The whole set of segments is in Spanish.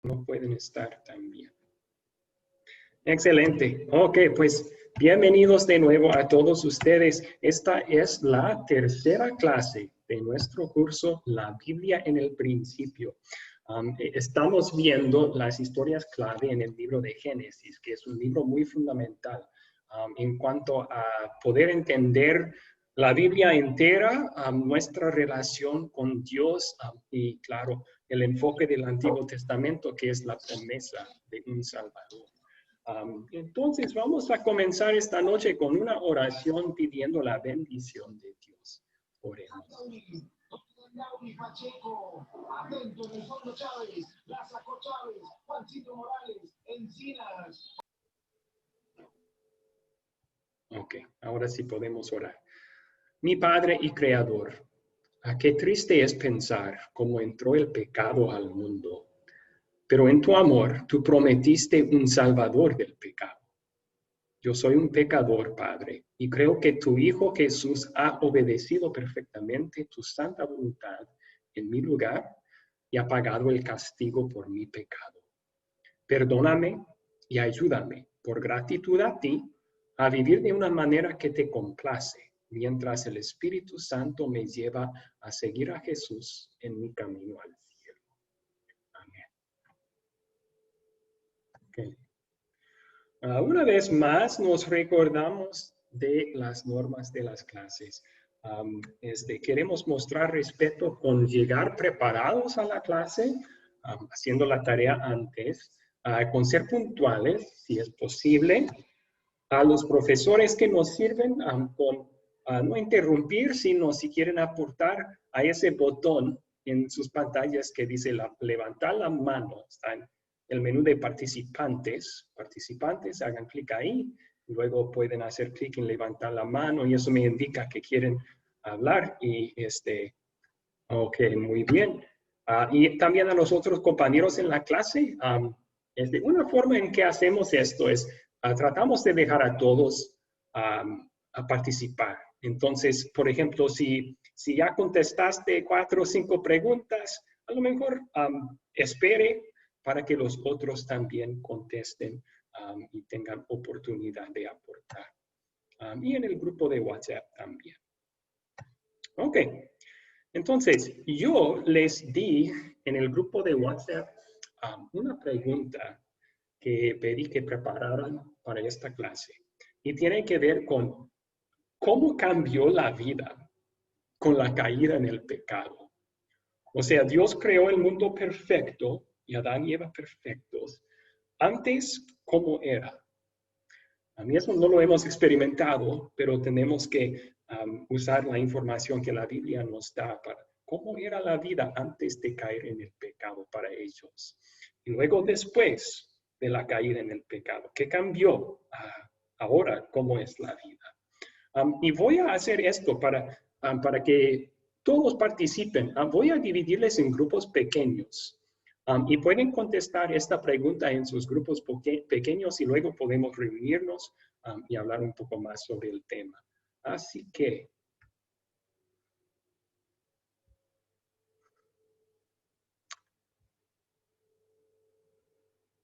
no pueden estar también. Excelente. Ok, pues bienvenidos de nuevo a todos ustedes. Esta es la tercera clase de nuestro curso La Biblia en el Principio. Estamos viendo las historias clave en el libro de Génesis, que es un libro muy fundamental en cuanto a poder entender la Biblia entera, nuestra relación con Dios y, claro, el enfoque del Antiguo Testamento, que es la promesa de un Salvador. Entonces, vamos a comenzar esta noche con una oración pidiendo la bendición de Dios. Oremos. Lauri Pacheco, atento en el fondo Chávez, la sacó Chávez, Juancito Morales, Encinas. Ok, ahora sí podemos orar. Mi Padre y Creador, qué triste es pensar cómo entró el pecado al mundo, pero en tu amor tú prometiste un salvador del pecado. Yo soy un pecador, Padre, y creo que tu Hijo Jesús ha obedecido perfectamente tu santa voluntad en mi lugar y ha pagado el castigo por mi pecado. Perdóname y ayúdame, por gratitud a ti, a vivir de una manera que te complace, mientras el Espíritu Santo me lleva a seguir a Jesús en mi camino al cielo. Amén. Okay. Una vez más nos recordamos de las normas de las clases. Queremos mostrar respeto con llegar preparados a la clase, haciendo la tarea antes, con ser puntuales, si es posible, a los profesores que nos sirven, con no interrumpir, sino si quieren aportar a ese botón en sus pantallas que dice levantar la mano. Está en el menú de participantes, hagan clic ahí, luego pueden hacer clic en levantar la mano y eso me indica que quieren hablar y ok, muy bien. Y también a los otros compañeros en la clase, una forma en que hacemos esto es, tratamos de dejar a todos a participar. Entonces, por ejemplo, si ya contestaste 4 o 5 preguntas, a lo mejor espere para que los otros también contesten y tengan oportunidad de aportar. Y en el grupo de WhatsApp también. Ok. Entonces, yo les di en el grupo de WhatsApp una pregunta que pedí que prepararan para esta clase. Y tiene que ver con cómo cambió la vida con la caída en el pecado. O sea, Dios creó el mundo perfecto y Adán y Eva perfectos. Antes, ¿cómo era? A mí eso no lo hemos experimentado, pero tenemos que usar la información que la Biblia nos da para cómo era la vida antes de caer en el pecado para ellos. Y luego después de la caída en el pecado, ¿qué cambió? Ahora, ¿cómo es la vida? Y voy a hacer esto para que todos participen. Voy a dividirles en grupos pequeños. Y pueden contestar esta pregunta en sus grupos pequeños y luego podemos reunirnos y hablar un poco más sobre el tema. Así que,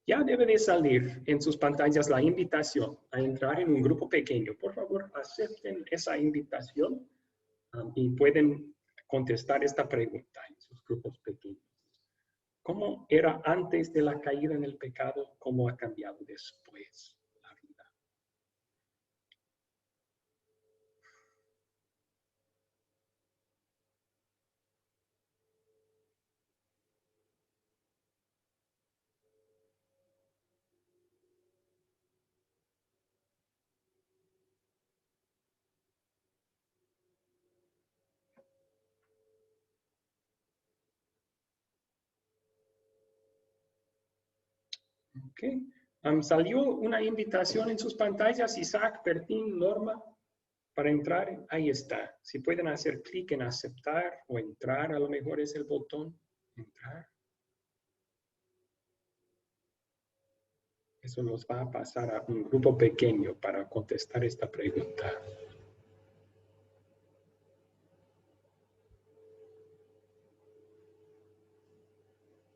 ya debe de salir en sus pantallas la invitación a entrar en un grupo pequeño. Por favor, acepten esa invitación y pueden contestar esta pregunta en sus grupos pequeños. ¿Cómo era antes de la caída en el pecado? ¿Cómo ha cambiado después la vida? Okay. Salió una invitación en sus pantallas, Isaac, Bertín, Norma, para entrar. Ahí está. Si pueden hacer clic en aceptar o entrar, a lo mejor es el botón entrar. Eso nos va a pasar a un grupo pequeño para contestar esta pregunta.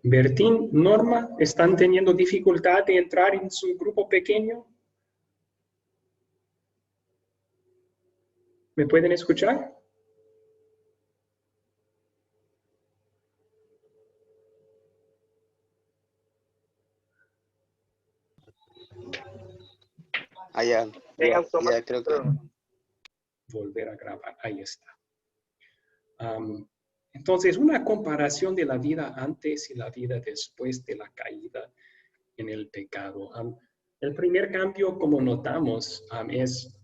Bertín, Norma, ¿están teniendo dificultad de entrar en su grupo pequeño? ¿Me pueden escuchar? Ya, ya creo que... Volver a grabar, ahí está. Entonces, una comparación de la vida antes y la vida después de la caída en el pecado. El primer cambio, como notamos, es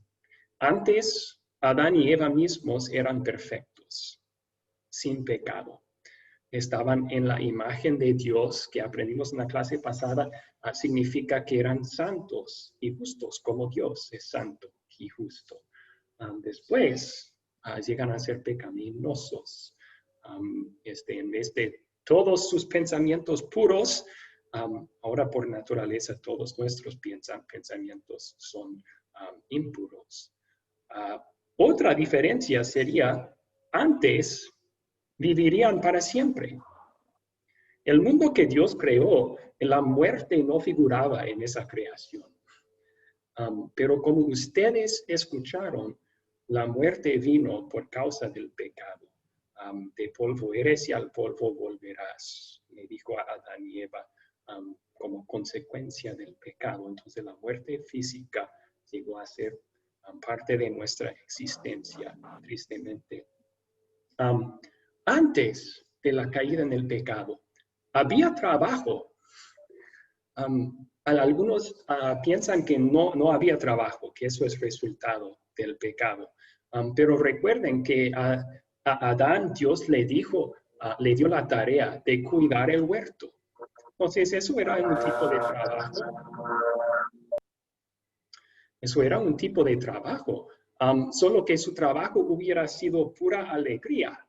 antes Adán y Eva mismos eran perfectos, sin pecado. Estaban en la imagen de Dios, que aprendimos en la clase pasada, significa que eran santos y justos, como Dios es santo y justo. Después llegan a ser pecaminosos. En vez de todos sus pensamientos puros, ahora por naturaleza todos nuestros pensamientos son impuros. Otra diferencia sería, antes vivirían para siempre. El mundo que Dios creó, la muerte no figuraba en esa creación. Pero como ustedes escucharon, la muerte vino por causa del pecado. De polvo eres y al polvo volverás, le dijo a Adán y Eva, como consecuencia del pecado. Entonces la muerte física llegó a ser parte de nuestra existencia, tristemente. Antes de la caída en el pecado, había trabajo. Algunos piensan que no había trabajo, que eso es resultado del pecado. Pero recuerden que a Adán Dios le dijo, le dio la tarea de cuidar el huerto. Entonces eso era un tipo de trabajo. Eso era un tipo de trabajo. Solo que su trabajo hubiera sido pura alegría.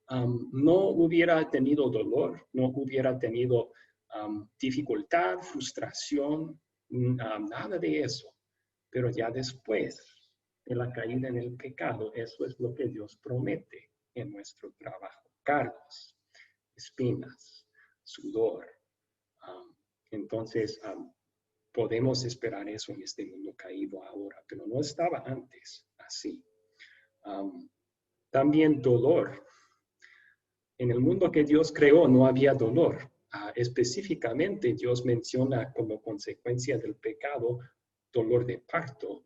No hubiera tenido dolor, no hubiera tenido dificultad, frustración, nada de eso. Pero ya después de la caída en el pecado, eso es lo que Dios promete en nuestro trabajo. Cargos, espinas, sudor. Entonces, podemos esperar eso en este mundo caído ahora, pero no estaba antes así. También dolor. En el mundo que Dios creó no había dolor. Específicamente, Dios menciona como consecuencia del pecado dolor de parto,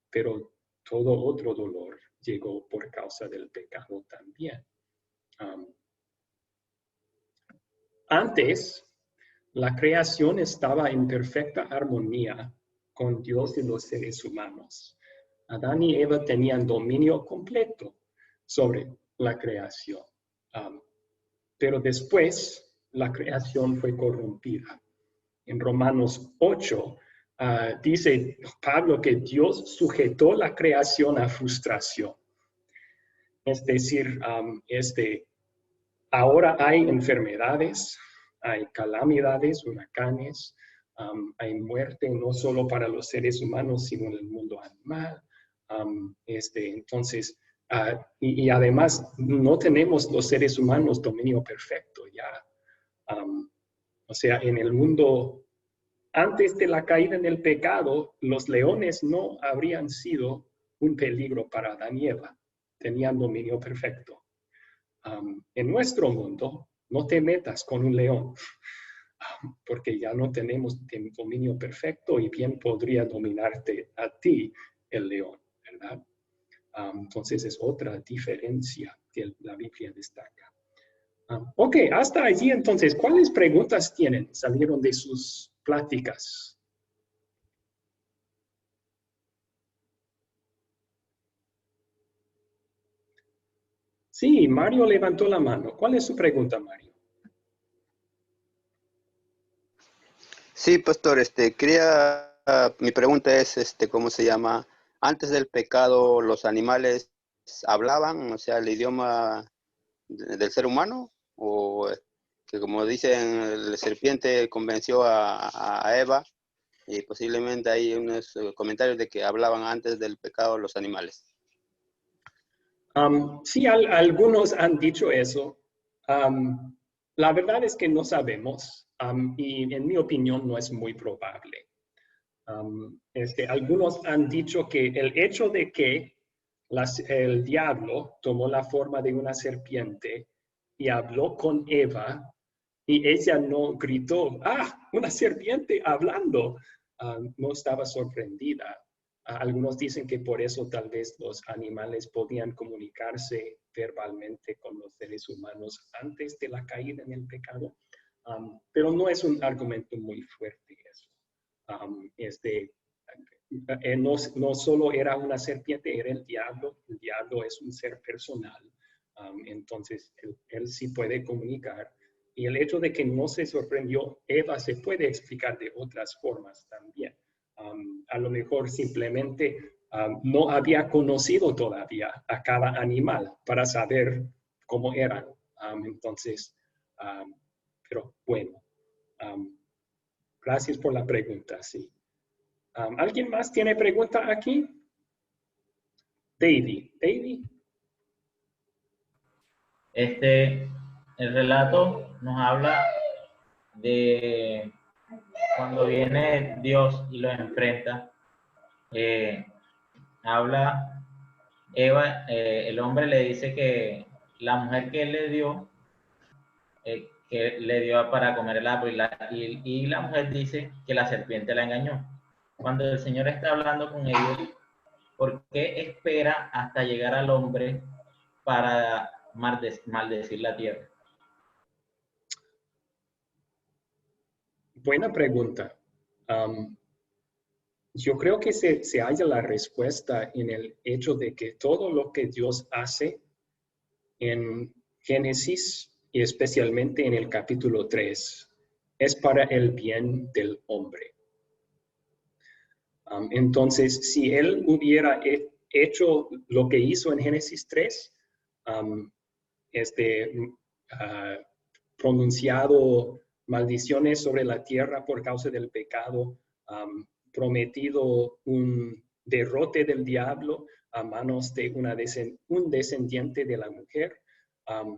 pero todo otro dolor llegó por causa del pecado también. Antes, la creación estaba en perfecta armonía con Dios y los seres humanos. Adán y Eva tenían dominio completo sobre la creación. Pero después la creación fue corrompida. En Romanos 8 dice Pablo que Dios sujetó la creación a frustración. Es decir, ahora hay enfermedades, hay calamidades, huracanes, hay muerte no solo para los seres humanos, sino en el mundo animal. Entonces, y además no tenemos los seres humanos dominio perfecto ya. O sea, en el mundo, antes de la caída en el pecado, los leones no habrían sido un peligro para Adán y Eva. Tenían dominio perfecto. En nuestro mundo, no te metas con un león, porque ya no tenemos dominio perfecto y bien podría dominarte a ti el león, ¿verdad? Entonces es otra diferencia que la Biblia destaca. Ok, hasta allí entonces, ¿cuáles preguntas tienen? ¿Salieron de sus pláticas? Sí, Mario levantó la mano. ¿Cuál es su pregunta, Mario? Sí, pastor, mi pregunta es, ¿cómo se llama? Antes del pecado, ¿los animales hablaban, o sea, el idioma del ser humano? ¿O que, como dicen, la serpiente convenció a Eva y posiblemente hay unos comentarios de que hablaban antes del pecado los animales? Sí, algunos han dicho eso. La verdad es que no sabemos y en mi opinión no es muy probable. Algunos han dicho que el hecho de que el diablo tomó la forma de una serpiente y habló con Eva y ella no gritó, ¡ah, una serpiente hablando! No estaba sorprendida. Algunos dicen que por eso tal vez los animales podían comunicarse verbalmente con los seres humanos antes de la caída en el pecado, pero no es un argumento muy fuerte eso. No solo era una serpiente, era el diablo. El diablo es un ser personal, entonces él sí puede comunicar. Y el hecho de que no se sorprendió Eva se puede explicar de otras formas también. A lo mejor simplemente no había conocido todavía a cada animal para saber cómo eran. Entonces, pero bueno, gracias por la pregunta, sí. ¿Alguien más tiene pregunta aquí? Davey. El relato nos habla de cuando viene Dios y los enfrenta. Habla, Eva, el hombre le dice que la mujer que él le dio, que le dio para comer el árbol, y la mujer dice que la serpiente la engañó. Cuando el Señor está hablando con ellos, ¿por qué espera hasta llegar al hombre para maldecir la tierra? Buena pregunta. Yo creo que se halla la respuesta en el hecho de que todo lo que Dios hace en Génesis y especialmente en el capítulo 3 es para el bien del hombre. Entonces, si él hubiera hecho lo que hizo en Génesis 3, pronunciado maldiciones sobre la tierra por causa del pecado, prometido un derrote del diablo a manos de un descendiente de la mujer.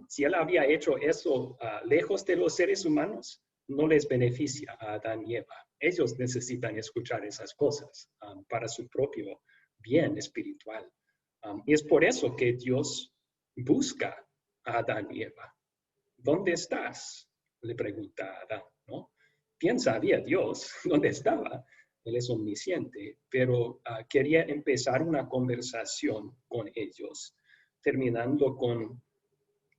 Si él había hecho eso lejos de los seres humanos, no les beneficia a Adán y Eva. Ellos necesitan escuchar esas cosas para su propio bien espiritual. Y es por eso que Dios busca a Adán y Eva. ¿Dónde estás? Le pregunta a Adán, ¿no? Bien sabía Dios dónde estaba. Él es omnisciente, pero quería empezar una conversación con ellos, terminando con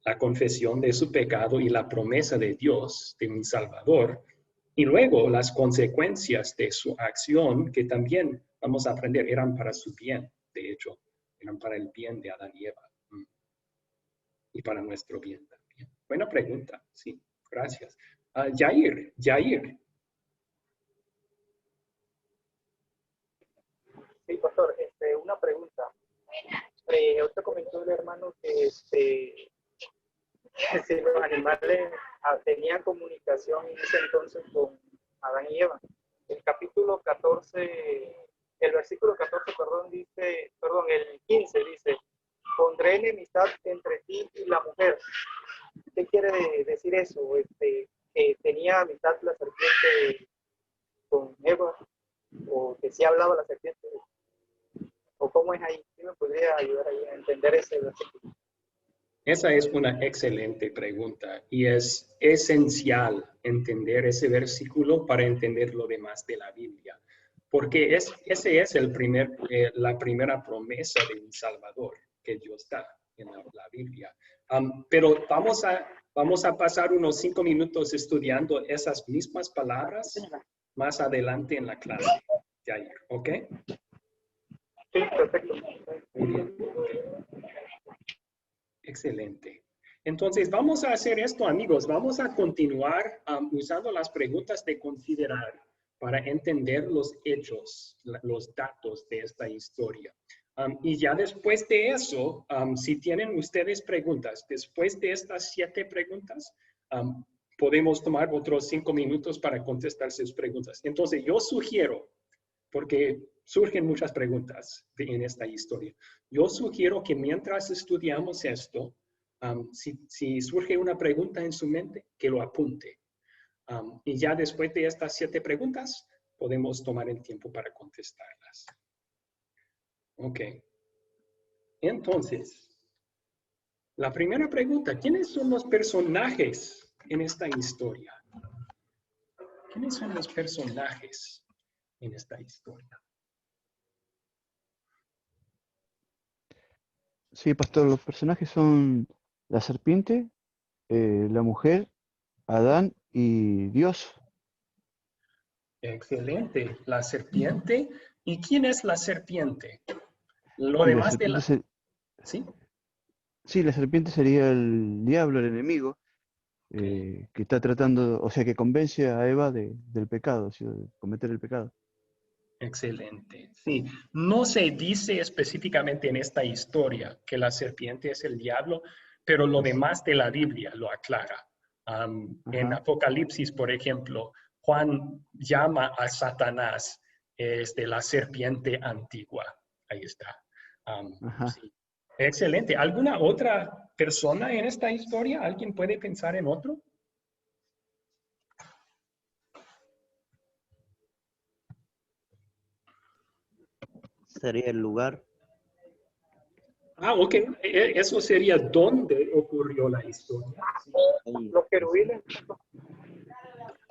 la confesión de su pecado y la promesa de Dios de un Salvador, y luego las consecuencias de su acción, que también vamos a aprender, eran para su bien, de hecho, eran para el bien de Adán y Eva, y para nuestro bien también. Buena pregunta, sí, gracias. Jair. Sí, pastor, una pregunta. Ahorita comentó el hermano que si los animales tenían comunicación en ese entonces con Adán y Eva. El capítulo 14, el versículo 14, el 15 dice, pondré enemistad entre ti y la mujer. ¿Qué quiere decir eso? Que tenía amistad la serpiente con Eva, o que sí hablaba la serpiente, o cómo es ahí. ¿Sí me podría ayudar ahí a entender ese versículo? Esa es una excelente pregunta y es esencial entender ese versículo para entender lo demás de la Biblia, porque ese es la primera promesa de un Salvador que Dios da en la Biblia. Pero vamos a pasar unos 5 minutos estudiando esas mismas palabras más adelante en la clase, Jair, ¿ok? Sí, perfecto. Muy bien. Okay. Excelente. Entonces, vamos a hacer esto, amigos. Vamos a continuar usando las preguntas de considerar para entender los hechos, los datos de esta historia. Y ya después de eso, si tienen ustedes preguntas, después de estas 7 preguntas, podemos tomar otros 5 minutos para contestar sus preguntas. Entonces, yo sugiero, porque surgen muchas preguntas en esta historia. Yo sugiero que mientras estudiamos esto, Si surge una pregunta en su mente, que lo apunte. Y ya después de estas 7 preguntas, podemos tomar el tiempo para contestarlas. Ok. Entonces, la primera pregunta, ¿quiénes son los personajes en esta historia? ¿Quiénes son los personajes en esta historia? Sí, pastor, los personajes son la serpiente, la mujer, Adán y Dios. Excelente. La serpiente. ¿Y quién es la serpiente? Lo Y la demás de serpiente, la... ¿Sí? sí, la serpiente sería el diablo, el enemigo, Ok. que está tratando, o sea, que convence a Eva del pecado, ¿sí? De cometer el pecado. Excelente. Sí, no se dice específicamente en esta historia que la serpiente es el diablo, pero lo demás de la Biblia lo aclara. En Ajá, Apocalipsis, por ejemplo, Juan llama a Satanás la serpiente antigua. Ahí está. ajá. Sí. Excelente. ¿Alguna otra persona en esta historia? ¿Alguien puede pensar en otro? Sería el lugar. Ok. Eso sería dónde ocurrió la historia. Sí. Ahí. Los querubines.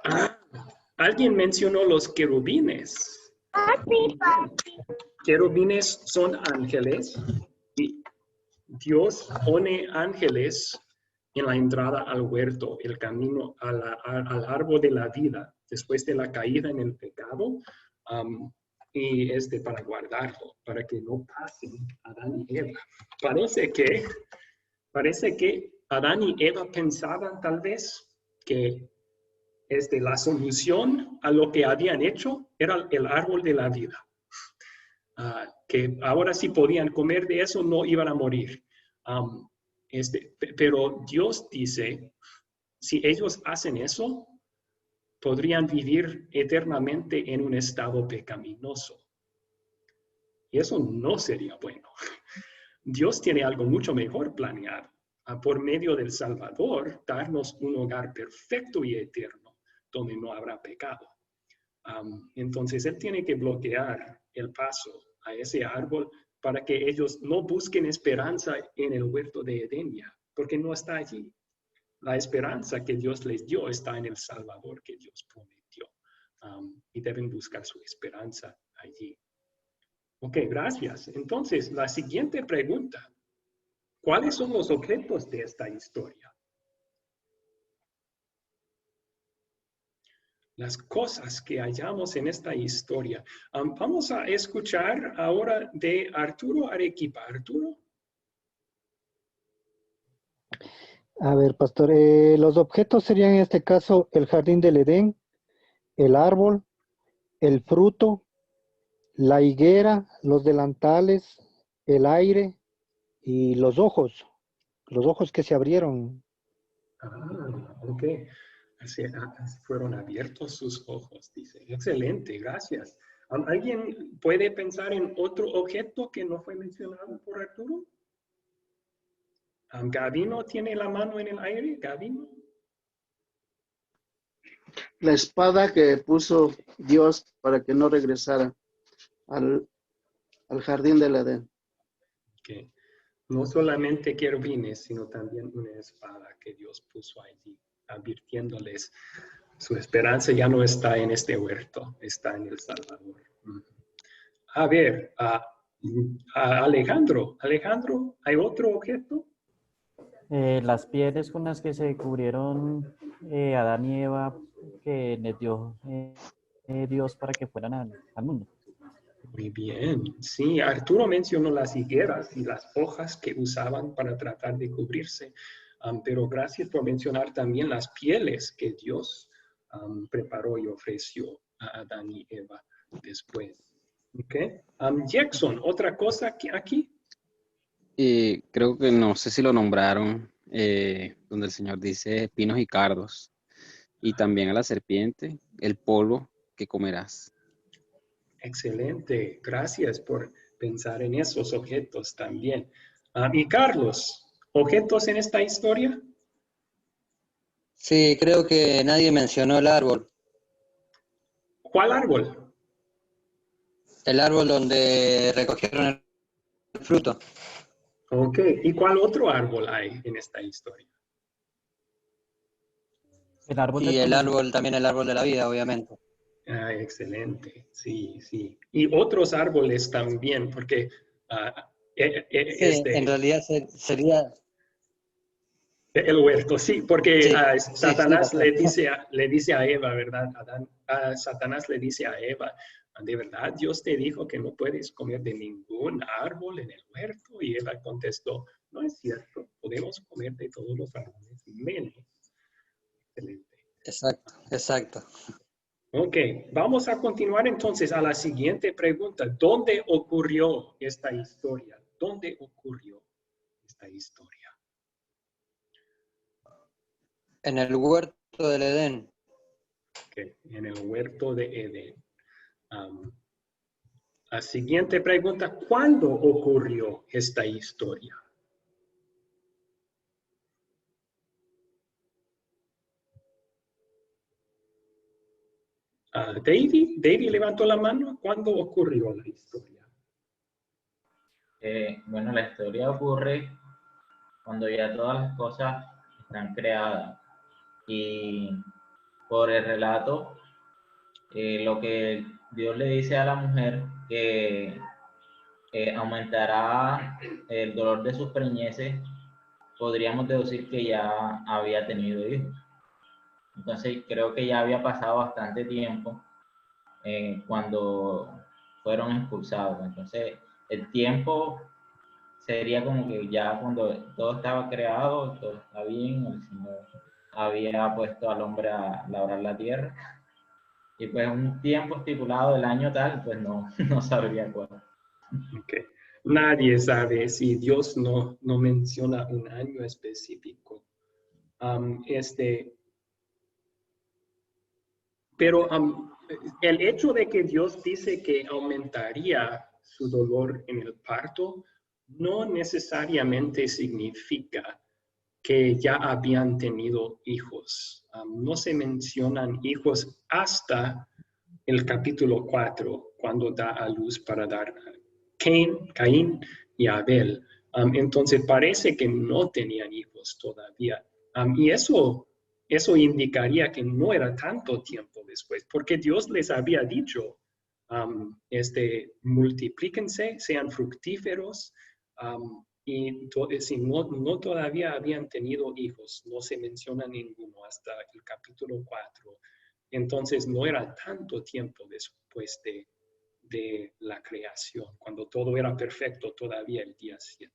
Ah, alguien mencionó los querubines. Querubines son ángeles y Dios pone ángeles en la entrada al huerto, el camino al árbol de la vida, después de la caída en el pecado, y para guardarlo, para que no pasen Adán y Eva. Parece que Adán y Eva pensaban tal vez que la solución a lo que habían hecho era el árbol de la vida. Que ahora si podían comer de eso, no iban a morir. Pero Dios dice, si ellos hacen eso, podrían vivir eternamente en un estado pecaminoso. Y eso no sería bueno. Dios tiene algo mucho mejor planeado. Por medio del Salvador, darnos un hogar perfecto y eterno, donde no habrá pecado. Entonces, Él tiene que bloquear el paso a ese árbol para que ellos no busquen esperanza en el huerto de Edenia, porque no está allí. La esperanza que Dios les dio está en el Salvador que Dios prometió. Y deben buscar su esperanza allí. Ok, gracias. Entonces, la siguiente pregunta. ¿Cuáles son los objetos de esta historia? Las cosas que hallamos en esta historia. Vamos a escuchar ahora de Arturo Arequipa. Arturo. A ver, pastor, los objetos serían en este caso el jardín del Edén, el árbol, el fruto, la higuera, los delantales, el aire y los ojos que se abrieron. Ok. Así fueron abiertos sus ojos, dice. Excelente, gracias. ¿Alguien puede pensar en otro objeto que no fue mencionado por Arturo? ¿Gabino tiene la mano en el aire? ¿Gabino? La espada que puso Dios para que no regresara al jardín del Edén. Okay. No solamente querubines, sino también una espada que Dios puso allí, advirtiéndoles su esperanza ya no está en este huerto, está en el Salvador. A ver, Alejandro, ¿hay otro objeto? Las pieles con las que se cubrieron Adán y Eva que les dio Dios para que fueran al mundo. Muy bien. Sí, Arturo mencionó las higueras y las hojas que usaban para tratar de cubrirse. Pero gracias por mencionar también las pieles que Dios preparó y ofreció a Adán y Eva después. Okay. Jackson, ¿otra cosa aquí? Creo que no sé si lo nombraron, donde el Señor dice pinos y cardos, y también a la serpiente, el polvo que comerás. Excelente, gracias por pensar en esos objetos también. Y Carlos, objetos en esta historia? Sí, creo que nadie mencionó el árbol. ¿Cuál árbol? El árbol donde recogieron el fruto. Ok, ¿y cuál otro árbol hay en esta historia? El árbol del Y el conocimiento. árbol, también el árbol de la vida, obviamente. Ah, excelente, sí, sí. Y otros árboles también, porque Sí, en realidad sería... el huerto, sí, porque Sí, sí, sí, Satanás pastor. le dice a Eva, ¿verdad? Satanás le dice a Eva, ¿de verdad Dios te dijo que no puedes comer de ningún árbol en el huerto? Y Eva contestó, no es cierto, podemos comer de todos los árboles menos. Excelente. Exacto, exacto. Ok, vamos a continuar entonces a la siguiente pregunta. ¿Dónde ocurrió esta historia? ¿Dónde ocurrió esta historia? En el huerto del Edén. Okay, en el huerto de Edén. La siguiente pregunta, ¿cuándo ocurrió esta historia? David levantó la mano. ¿Cuándo ocurrió la historia? Bueno, la historia ocurre cuando ya todas las cosas están creadas. Y por el relato, lo que Dios le dice a la mujer, que aumentará el dolor de sus preñeces, podríamos deducir que ya había tenido hijos. Entonces creo que ya había pasado bastante tiempo cuando fueron expulsados. Entonces el tiempo sería como que ya cuando todo estaba creado, todo está bien, el Señor había puesto al hombre a labrar la tierra. Y pues un tiempo estipulado, el año tal, pues no, no sabría cuál. Okay. Nadie sabe si Dios no menciona un año específico. Pero el hecho de que Dios dice que aumentaría su dolor en el parto no necesariamente significa que ya habían tenido hijos. No se mencionan hijos hasta el capítulo 4, cuando da a luz para dar a Caín y Abel. Entonces parece que no tenían hijos todavía. Y eso indicaría que no era tanto tiempo después, porque Dios les había dicho, multiplíquense, sean fructíferos, y si no todavía habían tenido hijos, no se menciona ninguno hasta el capítulo 4. Entonces no era tanto tiempo después de la creación, cuando todo era perfecto todavía el día 7.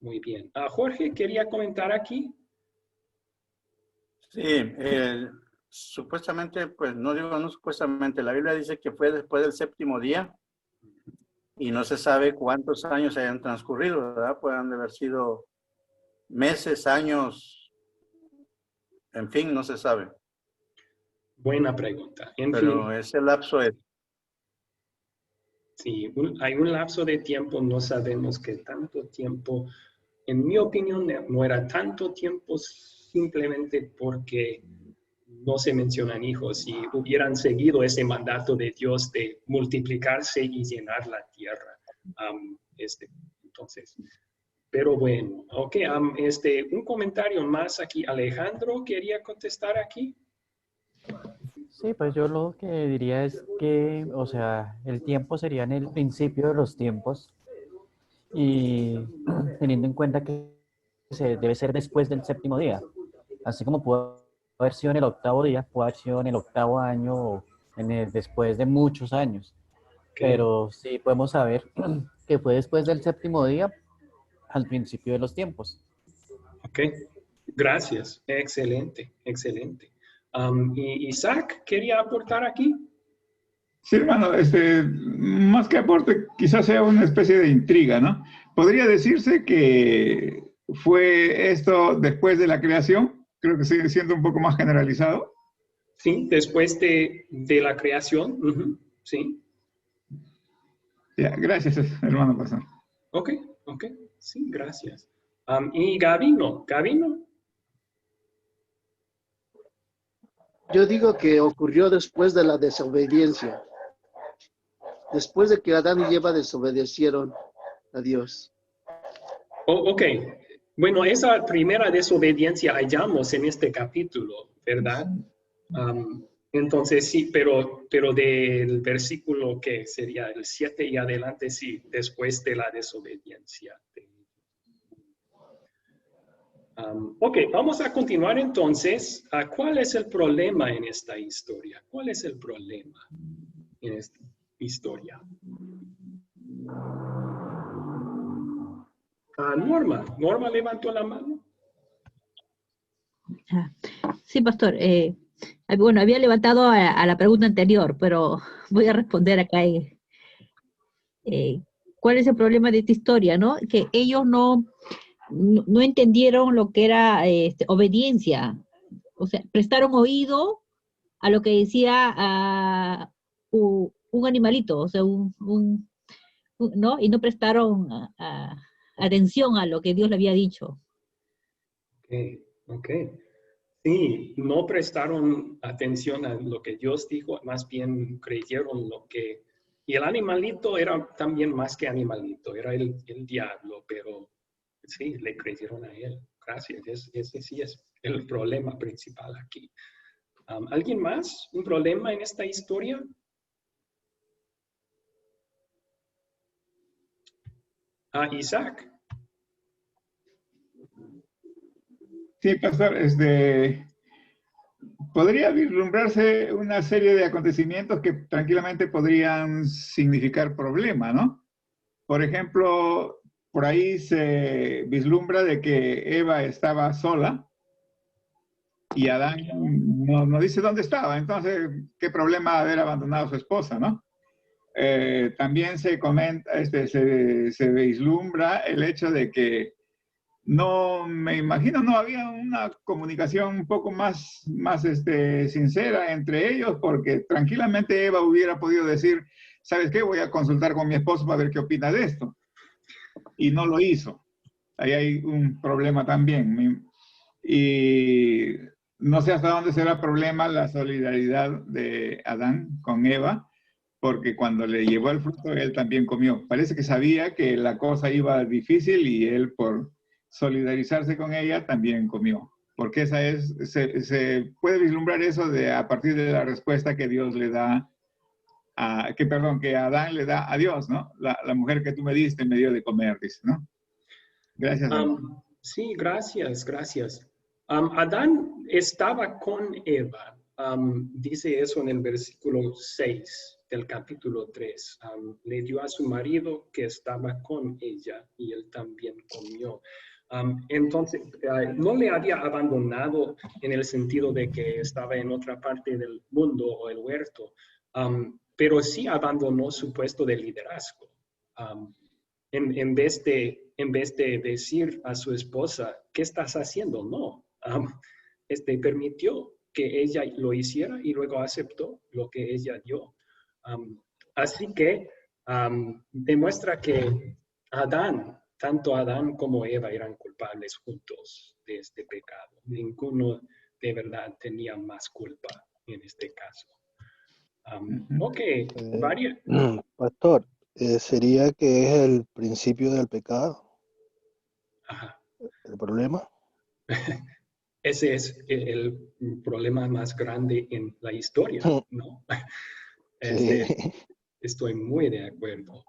Muy bien. Jorge, ¿quería comentar aquí? Sí, supuestamente, pues no supuestamente, la Biblia dice que fue después del séptimo día y no se sabe cuántos años hayan transcurrido, ¿verdad? Pueden haber sido meses, años, en fin, no se sabe. Buena pregunta. Pero ese lapso es... Sí, hay un lapso de tiempo, no sabemos qué tanto tiempo. En mi opinión, no era tanto tiempo simplemente porque no se mencionan hijos. Si hubieran seguido ese mandato de Dios de multiplicarse y llenar la tierra. Entonces, pero bueno, ok, un comentario más aquí. Alejandro, ¿quería contestar aquí? Sí, pues yo lo que diría es que, o sea, el tiempo sería en el principio de los tiempos y teniendo en cuenta que se debe ser después del séptimo día, así como pudo haber sido en el octavo día, pudo haber sido en el octavo año o después de muchos años. Pero sí podemos saber que fue después del séptimo día al principio de los tiempos. Ok, gracias. Excelente, excelente. ¿Y Isaac quería aportar aquí? Sí, hermano, más que aporte, quizás sea una especie de intriga, ¿no? ¿Podría decirse que fue esto después de la creación? Creo que sigue siendo un poco más generalizado. Sí, después de la creación, sí. Ya, gracias, hermano pastor. Ok, sí, gracias. Y Gabino. Yo digo que ocurrió después de la desobediencia. Después de que Adán y Eva desobedecieron a Dios. Ok. Bueno, esa primera desobediencia hallamos en este capítulo, ¿verdad? Entonces sí, pero del versículo que sería el 7 y adelante, sí, después de la desobediencia. Ok, vamos a continuar entonces. ¿Cuál es el problema en esta historia? ¿Cuál es el problema en esta historia? Norma levantó la mano. Sí, pastor. Bueno, había levantado a la pregunta anterior, pero voy a responder acá. ¿Cuál es el problema de esta historia, no? Que ellos no entendieron lo que era obediencia. O sea, prestaron oído a lo que decía un animalito, o sea, ¿no? Y no prestaron atención a lo que Dios le había dicho. Ok. Sí, no prestaron atención a lo que Dios dijo, más bien creyeron lo que... Y el animalito era también más que animalito, era el diablo, pero sí, le creyeron a él. Gracias, ese sí es el problema principal aquí. ¿Alguien más? ¿Un problema en esta historia? Isaac. Sí, pastor, podría vislumbrarse una serie de acontecimientos que tranquilamente podrían significar problema, ¿no? Por ejemplo, por ahí se vislumbra de que Eva estaba sola y Adán no dice dónde estaba. Entonces, ¿qué problema haber abandonado a su esposa, no? También se comenta, se vislumbra el hecho de que no, me imagino, no había una comunicación un poco más sincera entre ellos, porque tranquilamente Eva hubiera podido decir, ¿sabes qué? Voy a consultar con mi esposo para ver qué opina de esto. Y no lo hizo. Ahí hay un problema también. Y no sé hasta dónde será problema la solidaridad de Adán con Eva, porque cuando le llevó el fruto, él también comió. Parece que sabía que la cosa iba difícil y él, por solidarizarse con ella, también comió. Porque se puede vislumbrar eso a partir de la respuesta que Dios le da, que Adán le da a Dios, ¿no? La mujer que tú me diste me dio de comer, dice, ¿no? Gracias. Sí, gracias. Adán estaba con Eva. Dice eso en el versículo 6 del capítulo 3. Le dio a su marido que estaba con ella y él también comió. Entonces, no le había abandonado en el sentido de que estaba en otra parte del mundo o el huerto, pero sí abandonó su puesto de liderazgo. En vez de decir a su esposa, ¿qué estás haciendo? No. Permitió que ella lo hiciera y luego aceptó lo que ella dio. Así que demuestra que tanto Adán como Eva eran culpables juntos de este pecado. Ninguno de verdad tenía más culpa en este caso. Pastor, ¿sería que es el principio del pecado? Ajá. ¿El problema? Ese es el problema más grande en la historia, ¿no? Estoy muy de acuerdo.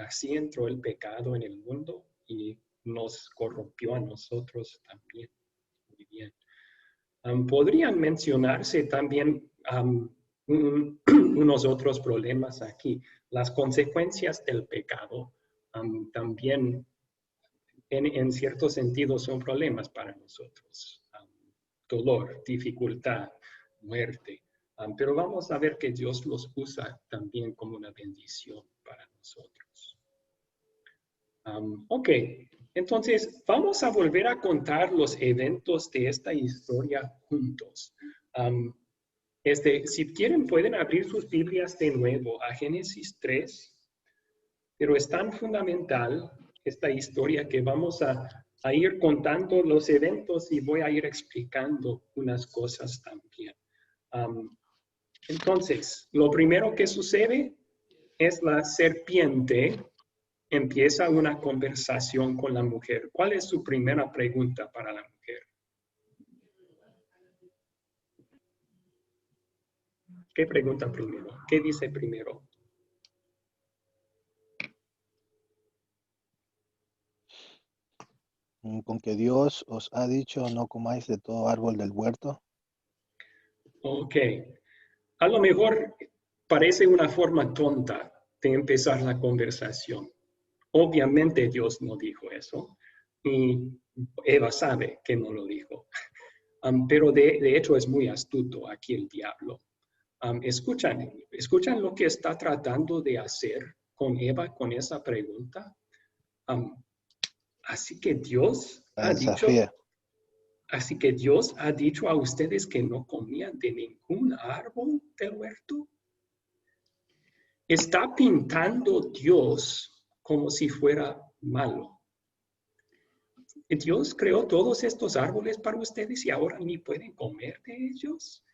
Así entró el pecado en el mundo y nos corrompió a nosotros también. Muy bien. Podrían mencionarse también unos otros problemas aquí. Las consecuencias del pecado también en cierto sentido son problemas para nosotros. Dolor, dificultad, muerte. Pero vamos a ver que Dios los usa también como una bendición para nosotros. Ok, entonces vamos a volver a contar los eventos de esta historia juntos. Si quieren pueden abrir sus Biblias de nuevo a Génesis 3, pero es tan fundamental esta historia que vamos a a ir contando los eventos y voy a ir explicando unas cosas también. Entonces, lo primero que sucede es la serpiente empieza una conversación con la mujer. ¿Cuál es su primera pregunta para la mujer? ¿Qué pregunta primero? ¿Qué dice primero? Con que Dios os ha dicho no comáis de todo árbol del huerto. Ok. A lo mejor parece una forma tonta de empezar la conversación. Obviamente Dios no dijo eso y Eva sabe que no lo dijo. Pero de hecho es muy astuto aquí el diablo. ¿Escuchan lo que está tratando de hacer con Eva con esa pregunta? Así que Dios ha dicho... Así que Dios ha dicho a ustedes que no comían de ningún árbol del huerto. Está pintando Dios como si fuera malo. Dios creó todos estos árboles para ustedes y ahora ni pueden comer de ellos.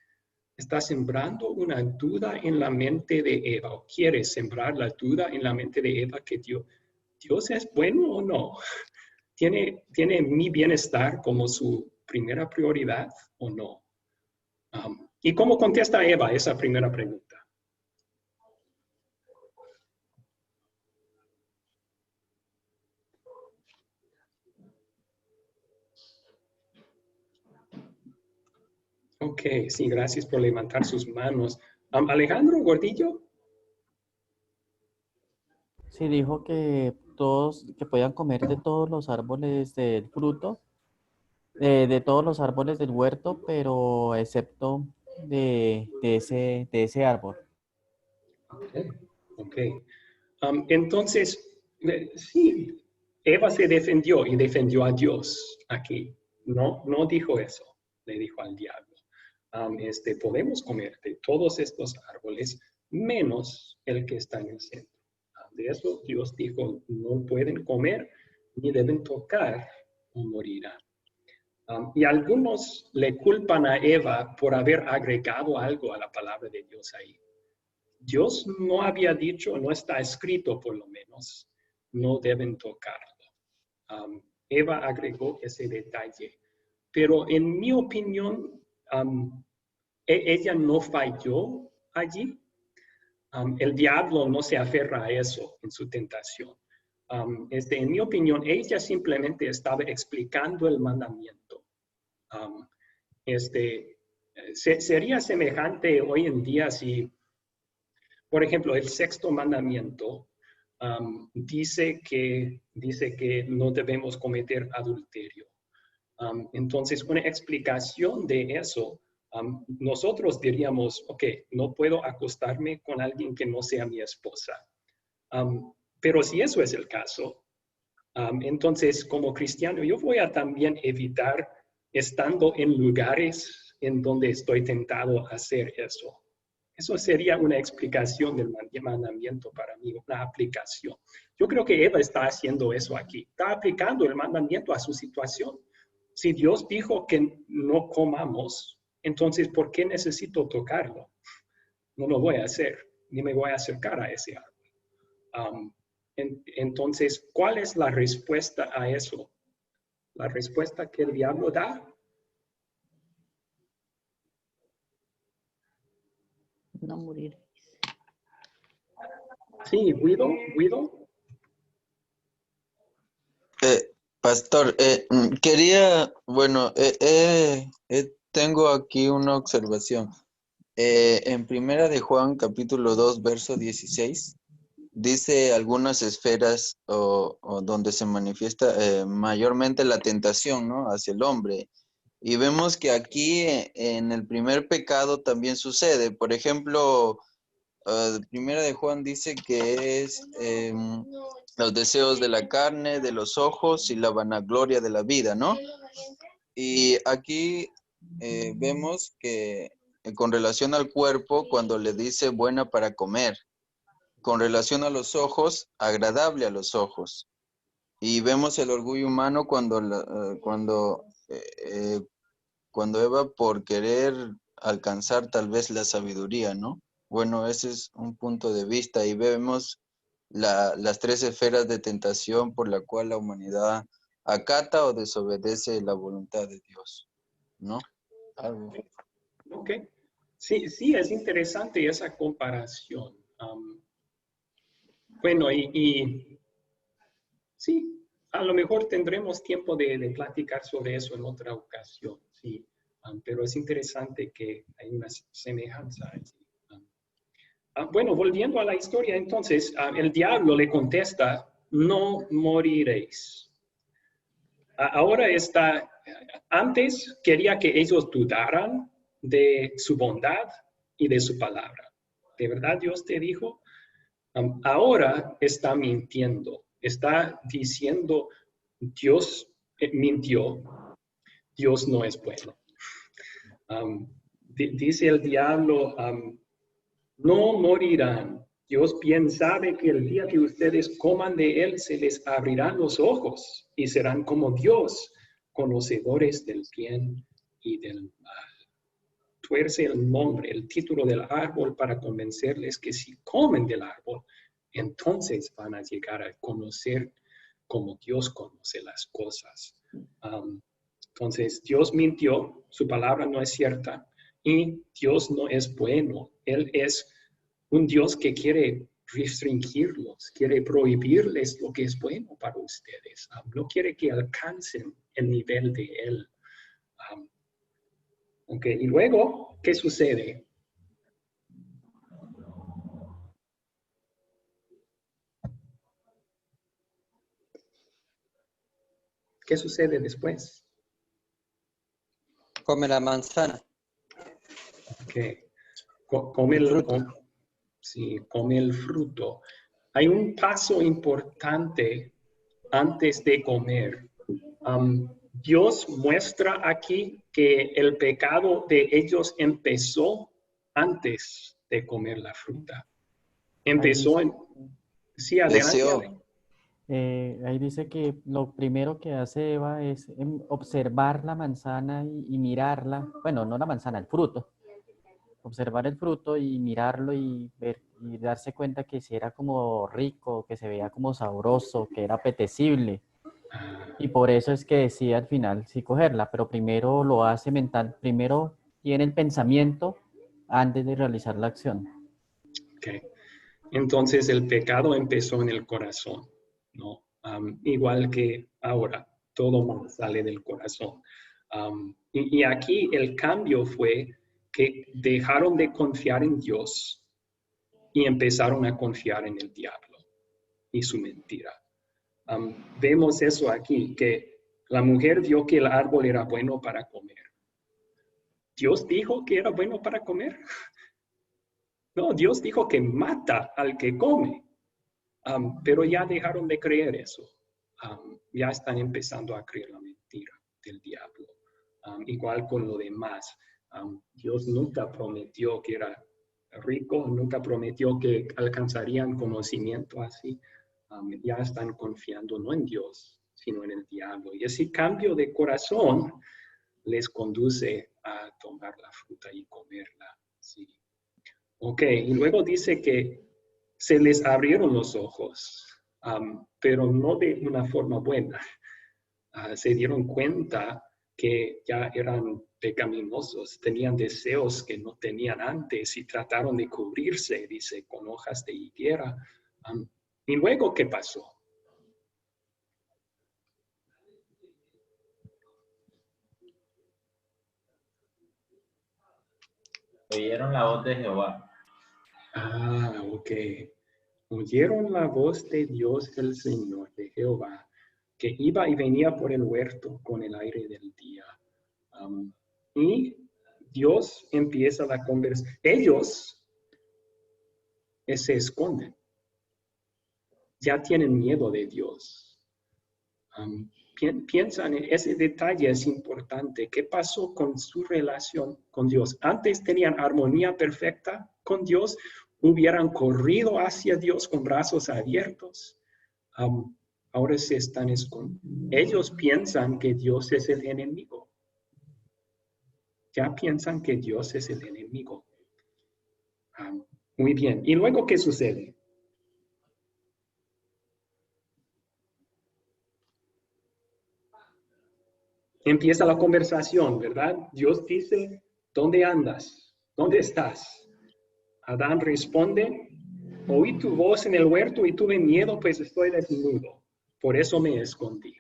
Está sembrando una duda en la mente de Eva, o quiere sembrar la duda en la mente de Eva que Dios es bueno o no. ¿Tiene mi bienestar como su primera prioridad o no? ¿Y cómo contesta Eva esa primera pregunta? Ok, sí, gracias por levantar sus manos. Alejandro Gordillo. Sí, dijo que todos, que podían comer de todos los árboles del fruto, de todos los árboles del huerto, pero excepto de ese árbol. Ok. Entonces, sí, Eva se defendió y defendió a Dios aquí. No dijo eso, le dijo al diablo. Podemos comer de todos estos árboles, menos el que está en el centro. De eso Dios dijo, no pueden comer ni deben tocar o morirán. Y algunos le culpan a Eva por haber agregado algo a la palabra de Dios ahí. Dios no había dicho, no está escrito por lo menos, no deben tocarlo. Eva agregó ese detalle. Pero en mi opinión, ella no falló allí. El diablo no se aferra a eso en su tentación. En mi opinión, ella simplemente estaba explicando el mandamiento. Sería semejante hoy en día si, por ejemplo, el sexto mandamiento dice que no debemos cometer adulterio. Entonces, una explicación de eso, nosotros diríamos, ok, no puedo acostarme con alguien que no sea mi esposa. Pero si eso es el caso, entonces como cristiano yo voy a también evitar estando en lugares en donde estoy tentado a hacer eso. Eso sería una explicación del mandamiento para mí, una aplicación. Yo creo que Eva está haciendo eso aquí. Está aplicando el mandamiento a su situación. Si Dios dijo que no comamos, entonces, ¿por qué necesito tocarlo? No lo voy a hacer, ni me voy a acercar a ese árbol. Entonces, ¿cuál es la respuesta a eso? La respuesta que el diablo da. No morir. Sí, Guido. Pastor, quería, bueno, tengo aquí una observación. En Primera de Juan, capítulo 2, verso 16, dice algunas esferas o donde se manifiesta mayormente la tentación, ¿no?, hacia el hombre. Y vemos que aquí en el primer pecado también sucede. Por ejemplo, Primera de Juan dice que es los deseos de la carne, de los ojos y la vanagloria de la vida, ¿no? Y aquí vemos que con relación al cuerpo, cuando le dice buena para comer, con relación a los ojos, agradable a los ojos. Y vemos el orgullo humano cuando Eva, por querer alcanzar tal vez la sabiduría, ¿no? Bueno, ese es un punto de vista. Y vemos las tres esferas de tentación por la cual la humanidad acata o desobedece la voluntad de Dios, ¿no? Algo. Ok. Sí, sí, es interesante esa comparación. Bueno, y sí, a lo mejor tendremos tiempo de platicar sobre eso en otra ocasión, sí. Pero es interesante que hay una semejanza allí. Bueno, volviendo a la historia, entonces, el diablo le contesta, no moriréis. Ahora está, antes quería que ellos dudaran de su bondad y de su palabra. ¿De verdad Dios te dijo? Ahora está mintiendo. Está diciendo, Dios mintió. Dios no es bueno. Dice el diablo, no morirán. Dios bien sabe que el día que ustedes coman de él, se les abrirán los ojos y serán como Dios, conocedores del bien y del mal. Tuerce el nombre, el título del árbol para convencerles que si comen del árbol, entonces van a llegar a conocer como Dios conoce las cosas. Entonces, Dios mintió, su palabra no es cierta y Dios no es bueno. Él es un Dios que quiere restringirlos, quiere prohibirles lo que es bueno para ustedes. No quiere que alcancen el nivel de Él. Ok, y luego, ¿qué sucede? ¿Qué sucede después? Come la manzana. Ok, come el fruto. Hay un paso importante antes de comer. Dios muestra aquí que el pecado de ellos empezó antes de comer la fruta. Empezó en... Sí, adelante. Ahí dice que lo primero que hace Eva es observar la manzana y mirarla. Bueno, no la manzana, el fruto. Observar el fruto y mirarlo y ver y darse cuenta que si era como rico, que se veía como sabroso, que era apetecible. Y por eso es que decide al final sí cogerla, pero primero lo hace mental, primero tiene el pensamiento antes de realizar la acción. Okay. Entonces el pecado empezó en el corazón, ¿no? Igual que ahora, todo mal sale del corazón. Y aquí el cambio fue que dejaron de confiar en Dios y empezaron a confiar en el diablo y su mentira. Vemos eso aquí, que la mujer vio que el árbol era bueno para comer. ¿Dios dijo que era bueno para comer? No, Dios dijo que mata al que come. Pero ya dejaron de creer eso. Ya están empezando a creer la mentira del diablo. Igual con lo demás. Dios nunca prometió que era rico, nunca prometió que alcanzarían conocimiento así. Ya están confiando no en Dios, sino en el diablo. Y ese cambio de corazón les conduce a tomar la fruta y comerla. Sí. Ok, y luego dice que se les abrieron los ojos, pero no de una forma buena. Se dieron cuenta que ya eran pecaminosos, tenían deseos que no tenían antes y trataron de cubrirse, dice, con hojas de higuera. ¿Y luego qué pasó? Oyeron la voz de Jehová. Ok. Oyeron la voz de Dios el Señor, de Jehová, que iba y venía por el huerto con el aire del día. Y Dios empieza la conversación. Ellos se esconden. Ya tienen miedo de Dios. Piensan en ese detalle, es importante. ¿Qué pasó con su relación con Dios? Antes tenían armonía perfecta con Dios, hubieran corrido hacia Dios con brazos abiertos. ahora se están escondiendo. Ellos piensan que Dios es el enemigo. Ya piensan que Dios es el enemigo. Muy bien. ¿Y luego qué sucede? Empieza la conversación, ¿verdad? Dios dice, ¿dónde andas? ¿Dónde estás? Adán responde, oí tu voz en el huerto y tuve miedo, pues estoy desnudo. Por eso me escondí.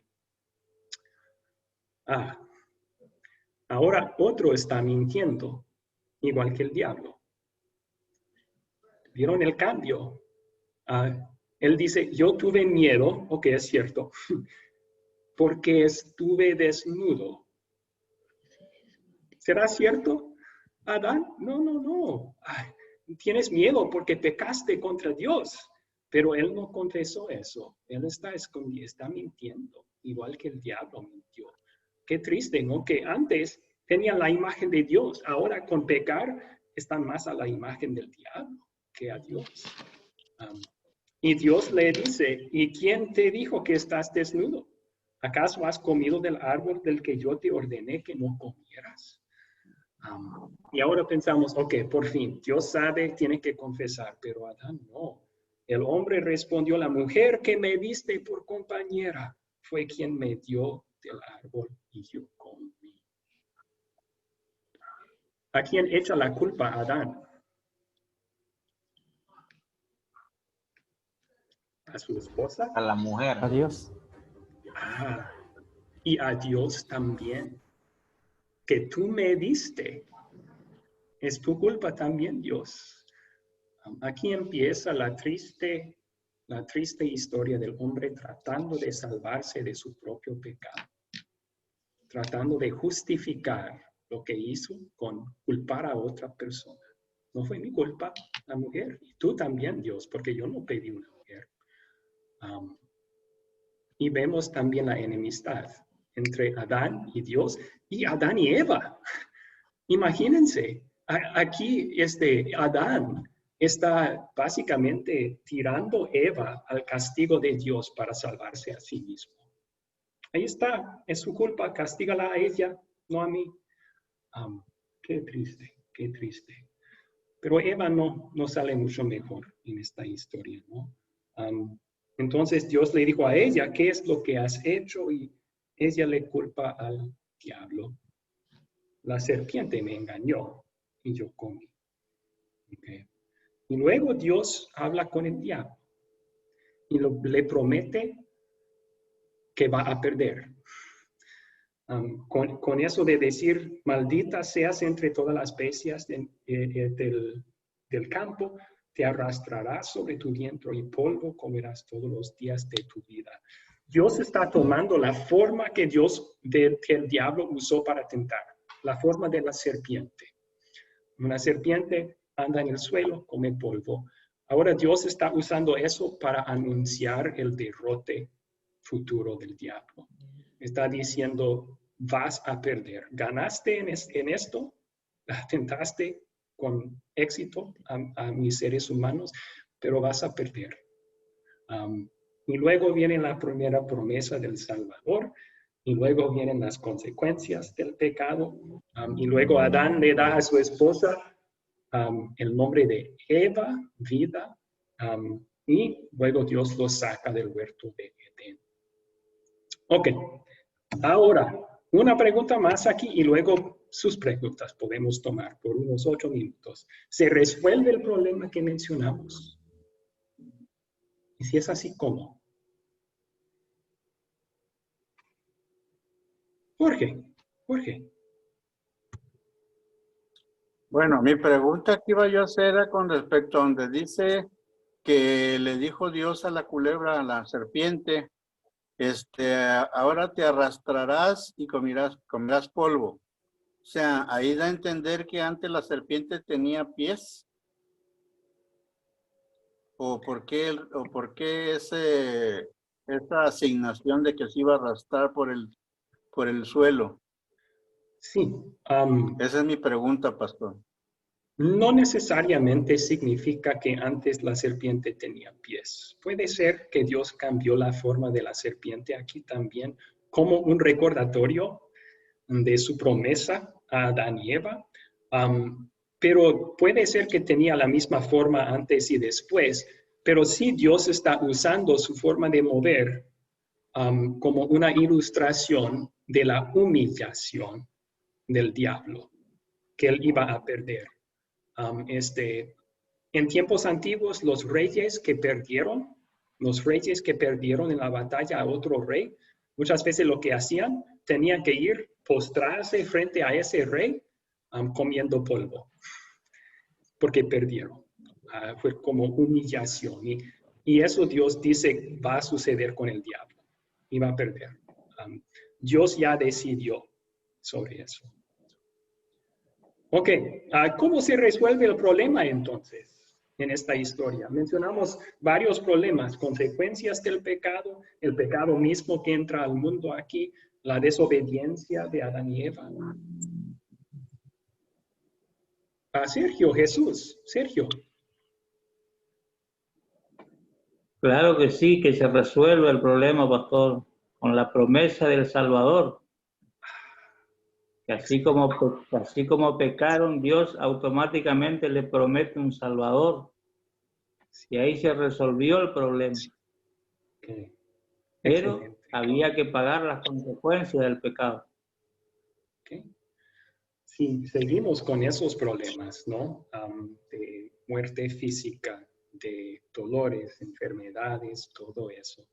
Ahora otro está mintiendo, igual que el diablo. ¿Vieron el cambio? Él dice, yo tuve miedo, ok, es cierto, porque estuve desnudo. ¿Será cierto, Adán? No. Tienes miedo porque pecaste contra Dios. Pero él no confesó eso. Él está escondido, está mintiendo, igual que el diablo mintió. Qué triste, ¿no? Que antes tenían la imagen de Dios. Ahora con pecar están más a la imagen del diablo que a Dios. Y Dios le dice, ¿y quién te dijo que estás desnudo? ¿Acaso has comido del árbol del que yo te ordené que no comieras? Y ahora pensamos, ok, por fin, Dios sabe, tiene que confesar, pero Adán no. El hombre respondió, la mujer que me diste por compañera fue quien me dio del árbol y yo comí. ¿A quién echa la culpa Adán? ¿A su esposa? A la mujer. A Dios. Y a Dios también. Que tú me diste. Es tu culpa también, Dios. Aquí empieza la triste historia del hombre tratando de salvarse de su propio pecado. Tratando de justificar lo que hizo con culpar a otra persona. No fue mi culpa, la mujer. Y tú también, Dios, porque yo no pedí una mujer. Y vemos también la enemistad entre Adán y Dios y Adán y Eva. Imagínense, aquí Adán está básicamente tirando a Eva al castigo de Dios para salvarse a sí mismo. Ahí está, es su culpa, castígala a ella, no a mí. Qué triste, qué triste. Pero Eva no sale mucho mejor en esta historia, ¿no? Entonces Dios le dijo a ella, ¿qué es lo que has hecho? Y ella le culpa al diablo. La serpiente me engañó y yo comí. Okay. Y luego Dios habla con el diablo y le promete que va a perder. Con eso de decir, maldita seas entre todas las bestias del campo, te arrastrarás sobre tu vientre y polvo comerás todos los días de tu vida. Dios está tomando la forma que el diablo usó para tentar, la forma de la serpiente. Una serpiente anda en el suelo, come polvo. Ahora Dios está usando eso para anunciar el derrote futuro del diablo. Está diciendo, vas a perder. Ganaste en esto, tentaste con éxito a mis seres humanos, pero vas a perder. Y luego viene la primera promesa del Salvador, y luego vienen las consecuencias del pecado, y luego Adán le da a su esposa el nombre de Eva, vida, y luego Dios lo saca del huerto de Edén. Ok, ahora, una pregunta más aquí y luego sus preguntas podemos tomar por unos 8 minutos. ¿Se resuelve el problema que mencionamos? Y si es así, ¿cómo? Jorge. Bueno, mi pregunta que iba yo a hacer era con respecto a donde dice que le dijo Dios a la culebra, a la serpiente, ahora te arrastrarás y comerás polvo. O sea, ahí da a entender que antes la serpiente tenía pies. ¿O por qué esa asignación de que se iba a arrastrar por el suelo? Sí. Esa es mi pregunta, pastor. No necesariamente significa que antes la serpiente tenía pies. Puede ser que Dios cambió la forma de la serpiente aquí también como un recordatorio de su promesa a Adán y Eva. Pero puede ser que tenía la misma forma antes y después, pero sí Dios está usando su forma de mover como una ilustración de la humillación del diablo, que él iba a perder. En tiempos antiguos, los reyes que perdieron en la batalla a otro rey, muchas veces lo que hacían, tenían que ir, postrarse frente a ese rey comiendo polvo, porque perdieron. Fue como humillación. Y eso Dios dice va a suceder con el diablo. Y va a perder. Dios ya decidió sobre eso. Ok, ¿cómo se resuelve el problema entonces en esta historia? Mencionamos varios problemas, consecuencias del pecado, el pecado mismo que entra al mundo aquí, la desobediencia de Adán y Eva. Sergio, Jesús, Sergio. Claro que sí, que se resuelve el problema, pastor, con la promesa del Salvador. Que así como pecaron, Dios automáticamente le promete un Salvador. Y ahí se resolvió el problema. Okay. Pero había que pagar las consecuencias del pecado. Okay. Sí, seguimos con esos problemas, ¿no? De muerte física, de dolores, enfermedades, todo eso.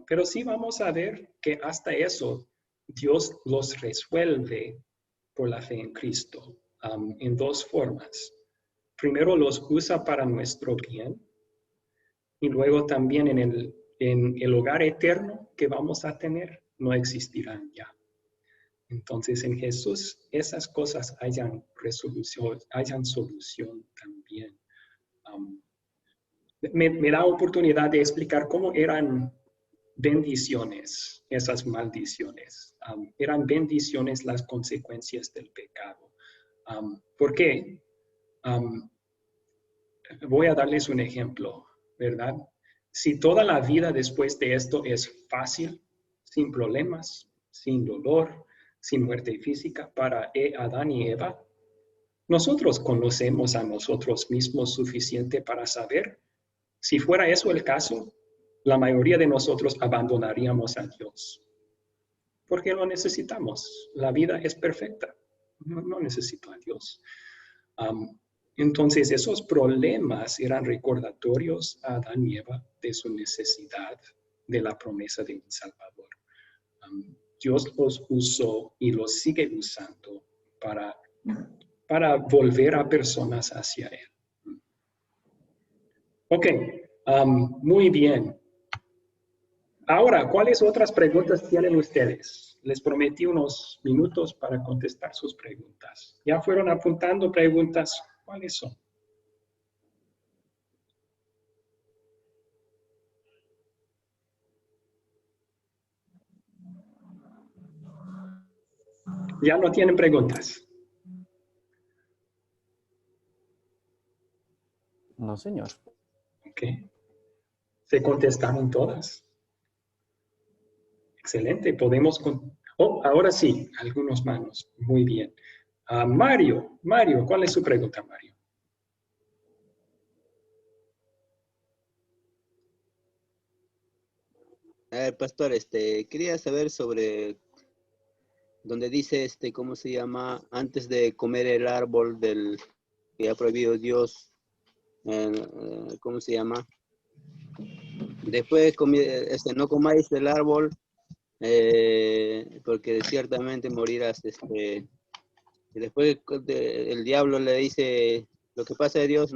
Pero sí vamos a ver que hasta eso Dios los resuelve por la fe en Cristo en dos formas. Primero los usa para nuestro bien y luego también en el hogar eterno que vamos a tener no existirán ya. Entonces en Jesús esas cosas hayan solución también. Me da oportunidad de explicar cómo eran bendiciones, esas maldiciones. Eran bendiciones las consecuencias del pecado. ¿Por qué? Voy a darles un ejemplo, ¿verdad? Si toda la vida después de esto es fácil, sin problemas, sin dolor, sin muerte física para Adán y Eva, nosotros conocemos a nosotros mismos suficiente para saber, si fuera eso el caso, la mayoría de nosotros abandonaríamos a Dios. Porque lo necesitamos. La vida es perfecta. No necesito a Dios. Entonces, esos problemas eran recordatorios a Adán y Eva de su necesidad de la promesa de un Salvador. Dios los usó y los sigue usando para volver a personas hacia Él. Ok, muy bien. Ahora, ¿cuáles otras preguntas tienen ustedes? Les prometí unos minutos para contestar sus preguntas. ¿Ya fueron apuntando preguntas? ¿Cuáles son? ¿Ya no tienen preguntas? No, señor. Ok. ¿Se contestaron todas? Excelente. Podemos... ahora sí, algunos manos. Muy bien. Mario, ¿cuál es su pregunta, Mario? Pastor, quería saber sobre donde dice, ¿cómo se llama? Antes de comer el árbol que ha prohibido Dios, ¿cómo se llama? Después, no comáis del árbol, porque ciertamente morirás. Y después el diablo le dice, lo que pasa de Dios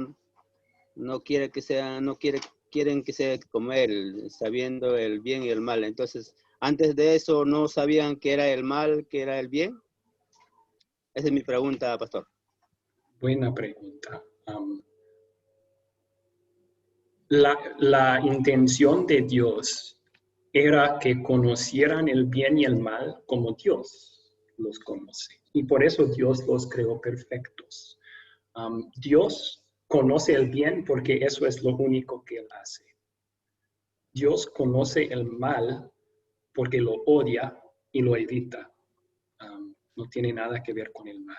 quieren que sea comer, sabiendo el bien y el mal. Entonces, antes de eso, ¿no sabían que era el mal, que era el bien? Esa es mi pregunta, pastor. Buena pregunta. La intención de Dios era que conocieran el bien y el mal como Dios los conoce. Y por eso Dios los creó perfectos. Dios conoce el bien porque eso es lo único que Él hace. Dios conoce el mal porque lo odia y lo evita. No tiene nada que ver con el mal.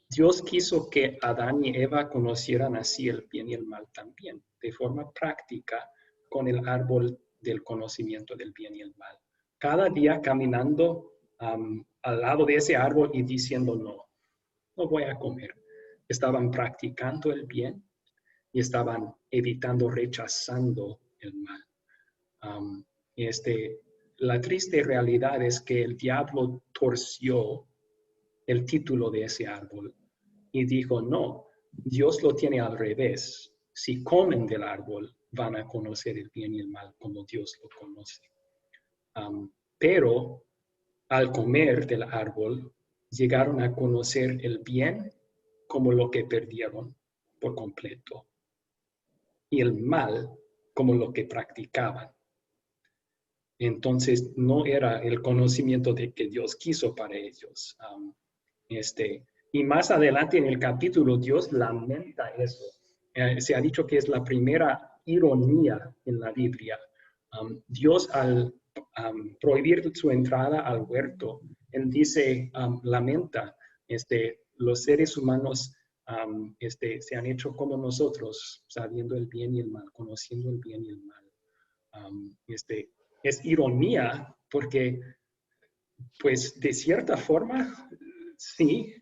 Dios quiso que Adán y Eva conocieran así el bien y el mal también, de forma práctica, con el árbol del conocimiento del bien y el mal. Cada día caminando al lado de ese árbol y diciendo no voy a comer. Estaban practicando el bien y estaban evitando, rechazando el mal. La triste realidad es que el diablo torció el título de ese árbol y dijo, no, Dios lo tiene al revés. Si comen del árbol, van a conocer el bien y el mal como Dios lo conoce. Pero al comer del árbol, llegaron a conocer el bien como lo que perdieron por completo y el mal como lo que practicaban. Entonces, no era el conocimiento de que Dios quiso para ellos. Y más adelante en el capítulo, Dios lamenta eso. Se ha dicho que es la primera ironía en la Biblia. Dios, al prohibir su entrada al huerto, Él dice, lamenta, los seres humanos se han hecho como nosotros, sabiendo el bien y el mal, conociendo el bien y el mal. Es ironía porque, pues, de cierta forma, sí,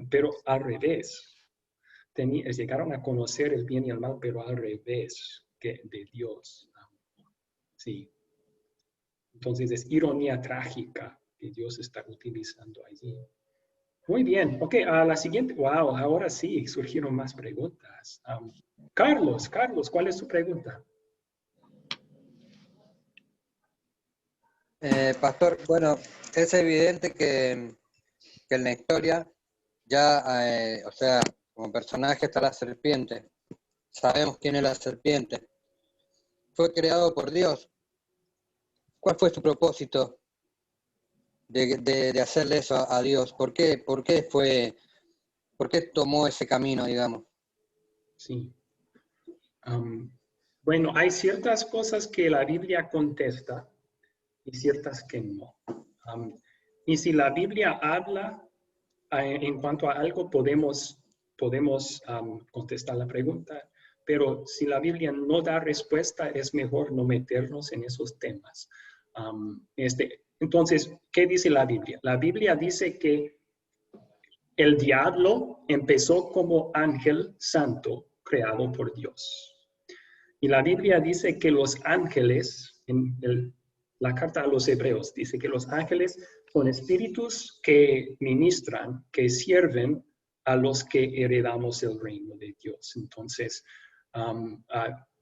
pero al revés. Llegaron a conocer el bien y el mal, pero al revés que de Dios. Sí. Entonces es ironía trágica que Dios está utilizando allí. Muy bien. Ok, a la siguiente. Wow, ahora sí, surgieron más preguntas. Carlos, ¿cuál es su pregunta? Pastor, bueno, es evidente que en la historia ya, o sea, como personaje está la serpiente. Sabemos quién es la serpiente. Fue creado por Dios. ¿Cuál fue su propósito de hacerle eso a Dios? ¿Por qué tomó ese camino, digamos? Sí. Bueno, hay ciertas cosas que la Biblia contesta y ciertas que no. Y si la Biblia habla en cuanto a algo, podemos contestar la pregunta, pero si la Biblia no da respuesta, es mejor no meternos en esos temas. Entonces, ¿qué dice la Biblia? La Biblia dice que el diablo empezó como ángel santo creado por Dios. Y la Biblia dice que los ángeles, la carta a los hebreos, dice que los ángeles son espíritus que ministran, que sirven a los que heredamos el reino de Dios. Entonces,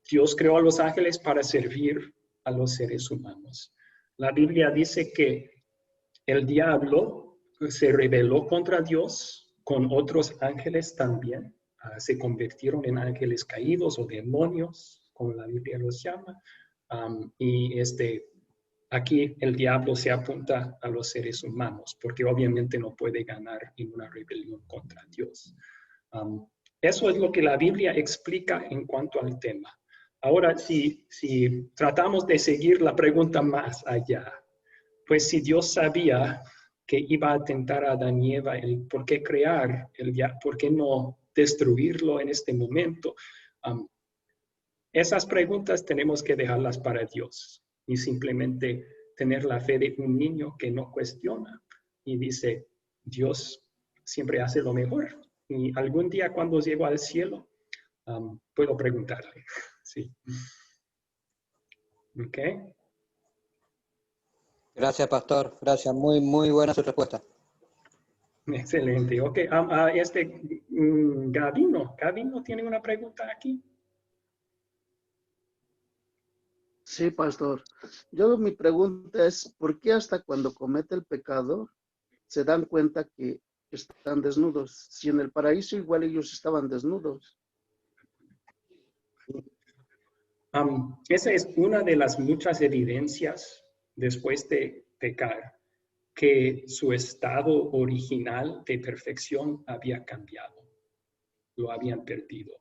Dios creó a los ángeles para servir a los seres humanos. La Biblia dice que el diablo se rebeló contra Dios con otros ángeles también. Se convirtieron en ángeles caídos o demonios, como la Biblia los llama. Aquí el diablo se apunta a los seres humanos, porque obviamente no puede ganar en una rebelión contra Dios. Eso es lo que la Biblia explica en cuanto al tema. Ahora, si tratamos de seguir la pregunta más allá, pues si Dios sabía que iba a tentar a Adán y Eva, ¿por qué crear por qué no destruirlo en este momento? Esas preguntas tenemos que dejarlas para Dios y simplemente tener la fe de un niño que no cuestiona y dice, Dios siempre hace lo mejor. Y algún día cuando llego al cielo, puedo preguntarle. Sí. ¿Ok? Gracias, pastor. Gracias. Muy, muy buena su respuesta. Excelente. Ok. Gavino tiene una pregunta aquí. Sí, pastor. Mi pregunta es, ¿por qué hasta cuando comete el pecado se dan cuenta que están desnudos? Si en el paraíso igual ellos estaban desnudos. Esa es una de las muchas evidencias después de pecar, que su estado original de perfección había cambiado. Lo habían perdido.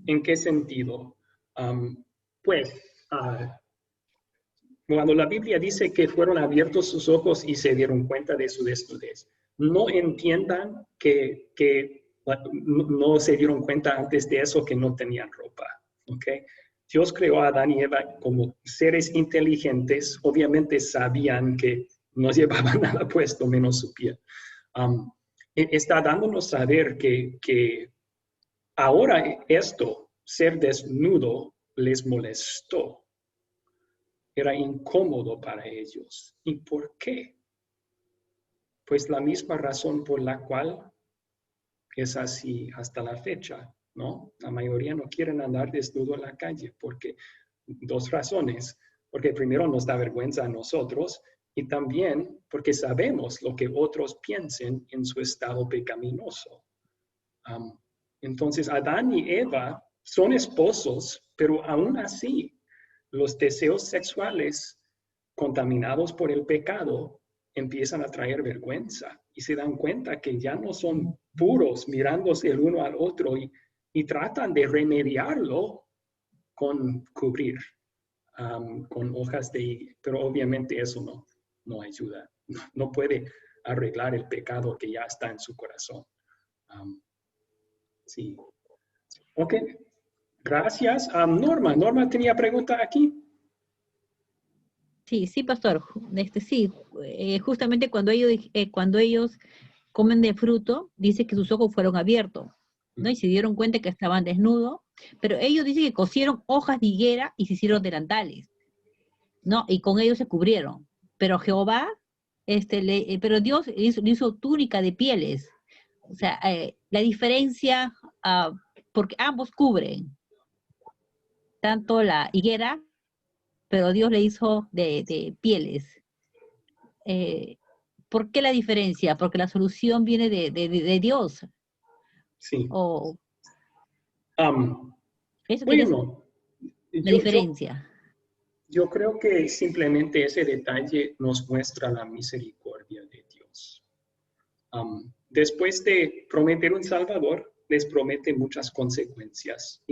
¿En qué sentido? Pues, cuando la Biblia dice que fueron abiertos sus ojos y se dieron cuenta de su desnudez, no entiendan que no se dieron cuenta antes de eso que no tenían ropa. ¿Okay? Dios creó a Adán y Eva como seres inteligentes. Obviamente sabían que no llevaban nada puesto menos su piel. Está dándonos a saber que ahora esto, ser desnudo, les molestó. Era incómodo para ellos. ¿Y por qué? Pues la misma razón por la cual es así hasta la fecha, ¿no? La mayoría no quieren andar desnudo en la calle porque dos razones. Porque primero nos da vergüenza a nosotros y también porque sabemos lo que otros piensen en su estado pecaminoso. Entonces, Adán y Eva son esposos, pero aún así, los deseos sexuales contaminados por el pecado empiezan a traer vergüenza y se dan cuenta que ya no son puros mirándose el uno al otro y tratan de remediarlo con cubrir, con hojas de higuera. Pero obviamente eso no ayuda. No puede arreglar el pecado que ya está en su corazón. Sí. Ok. Gracias. Norma tenía pregunta aquí. Sí, pastor. Sí, justamente cuando ellos comen de fruto, dice que sus ojos fueron abiertos, ¿no? Y se dieron cuenta que estaban desnudos, pero ellos dicen que cosieron hojas de higuera y se hicieron delantales, ¿no? Y con ellos se cubrieron. Pero Jehová, pero Dios hizo túnica de pieles. O sea, la diferencia, porque ambos cubren, tanto la higuera, pero Dios le hizo de pieles. ¿Por qué la diferencia? Porque la solución viene de Dios. Sí. Eso bueno, la diferencia. Yo creo que simplemente ese detalle nos muestra la misericordia de Dios. Después de prometer un Salvador, les promete muchas consecuencias.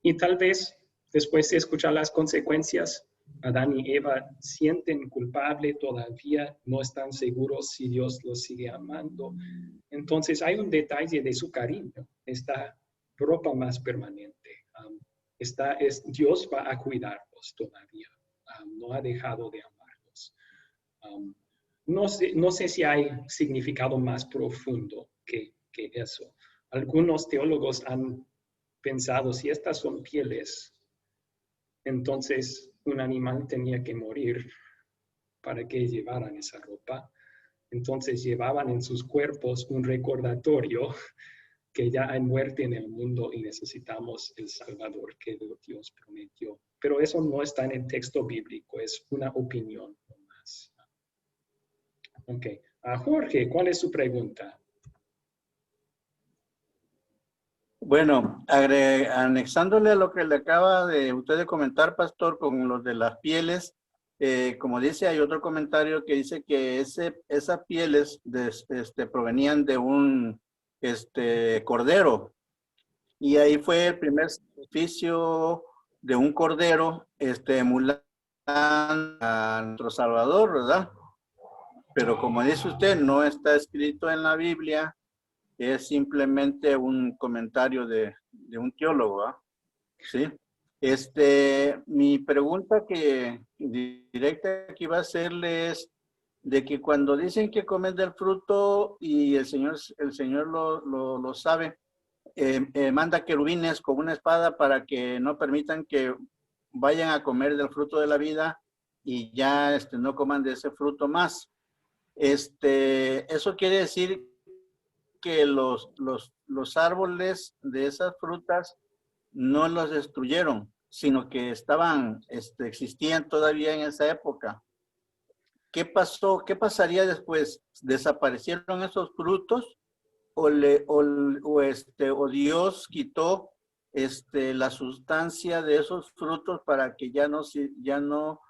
Y tal vez después de escuchar las consecuencias, Adán y Eva sienten culpable todavía, no están seguros si Dios los sigue amando. Entonces hay un detalle de su cariño, esta ropa más permanente. Dios va a cuidarlos todavía, no ha dejado de amarlos. No sé si hay significado más profundo que eso. Algunos teólogos han pensado, si estas son pieles, entonces un animal tenía que morir para que llevaran esa ropa. Entonces llevaban en sus cuerpos un recordatorio que ya hay muerte en el mundo y necesitamos el Salvador que Dios prometió. Pero eso no está en el texto bíblico, es una opinión nomás. Ok. Jorge, ¿cuál es su pregunta? Bueno, anexándole a lo que le acaba de usted de comentar, pastor, con los de las pieles, como dice, hay otro comentario que dice que esas pieles provenían de un cordero, y ahí fue el primer sacrificio de un cordero, emulando a nuestro Salvador, ¿verdad? Pero como dice usted, no está escrito en la Biblia, es simplemente un comentario de un teólogo, ¿eh? Sí. Mi pregunta directa que iba a hacerle es de que cuando dicen que comen del fruto y el Señor lo sabe, manda querubines con una espada para que no permitan que vayan a comer del fruto de la vida y ya no coman de ese fruto más. Eso quiere decir que los árboles de esas frutas no los destruyeron, sino que existían todavía en esa época. ¿Qué pasó? ¿Qué pasaría después? ¿Desaparecieron esos frutos o Dios quitó la sustancia de esos frutos para que ya no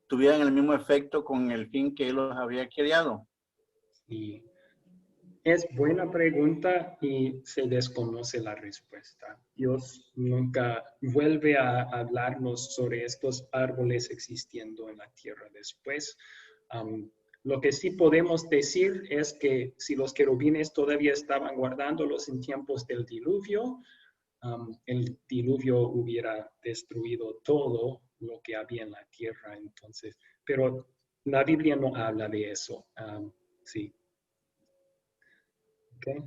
tuvieran el mismo efecto con el fin que Él los había creado? Sí. Es buena pregunta y se desconoce la respuesta. Dios nunca vuelve a hablarnos sobre estos árboles existiendo en la tierra después. Lo que sí podemos decir es que si los querubines todavía estaban guardándolos en tiempos del diluvio, el diluvio hubiera destruido todo lo que había en la tierra. Entonces, pero la Biblia no habla de eso. Sí. Okay.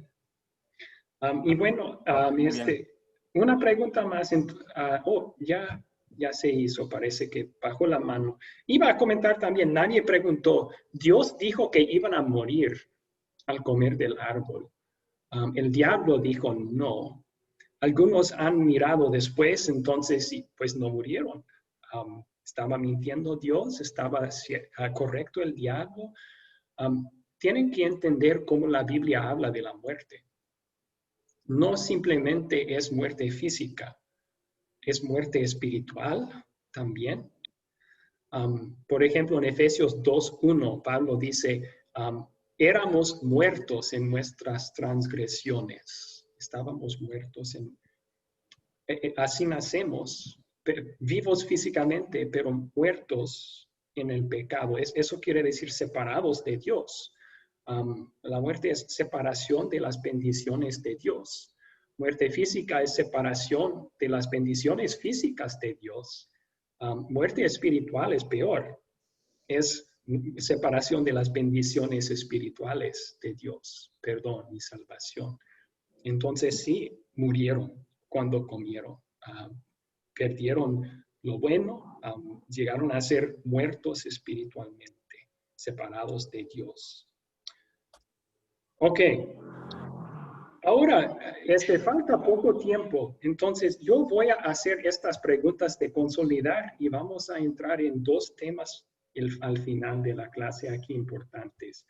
Y bueno, una pregunta más. Ya se hizo, parece que bajó la mano. Iba a comentar también, nadie preguntó, Dios dijo que iban a morir al comer del árbol. El diablo dijo no. Algunos han mirado después, entonces, pues no murieron. ¿Estaba mintiendo Dios? ¿Estaba correcto el diablo? Tienen que entender cómo la Biblia habla de la muerte. No simplemente es muerte física, es muerte espiritual también. Por ejemplo, en Efesios 2:1, Pablo dice, éramos muertos en nuestras transgresiones. Estábamos muertos así nacemos, vivos físicamente, pero muertos en el pecado. Eso quiere decir separados de Dios. La muerte es separación de las bendiciones de Dios. Muerte física es separación de las bendiciones físicas de Dios. Muerte espiritual es peor. Es separación de las bendiciones espirituales de Dios, perdón y salvación. Entonces sí, murieron cuando comieron. Perdieron lo bueno, llegaron a ser muertos espiritualmente, separados de Dios. Ok. Ahora, falta poco tiempo, entonces yo voy a hacer estas preguntas de consolidar y vamos a entrar en dos temas al final de la clase aquí importantes.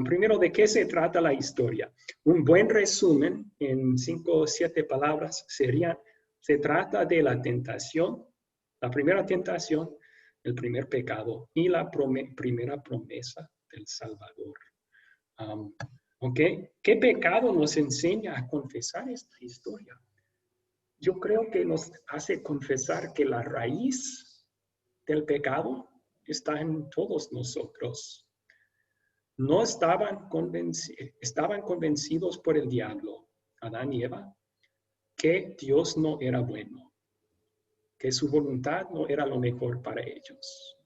Primero, ¿de qué se trata la historia? Un buen resumen en 5 o 7 palabras sería, se trata de la tentación, la primera tentación, el primer pecado y la primera promesa del Salvador. ¿Okay? ¿Qué pecado nos enseña a confesar esta historia? Yo creo que nos hace confesar que la raíz del pecado está en todos nosotros. No estaban convencidos por el diablo, Adán y Eva, que Dios no era bueno, que su voluntad no era lo mejor para ellos.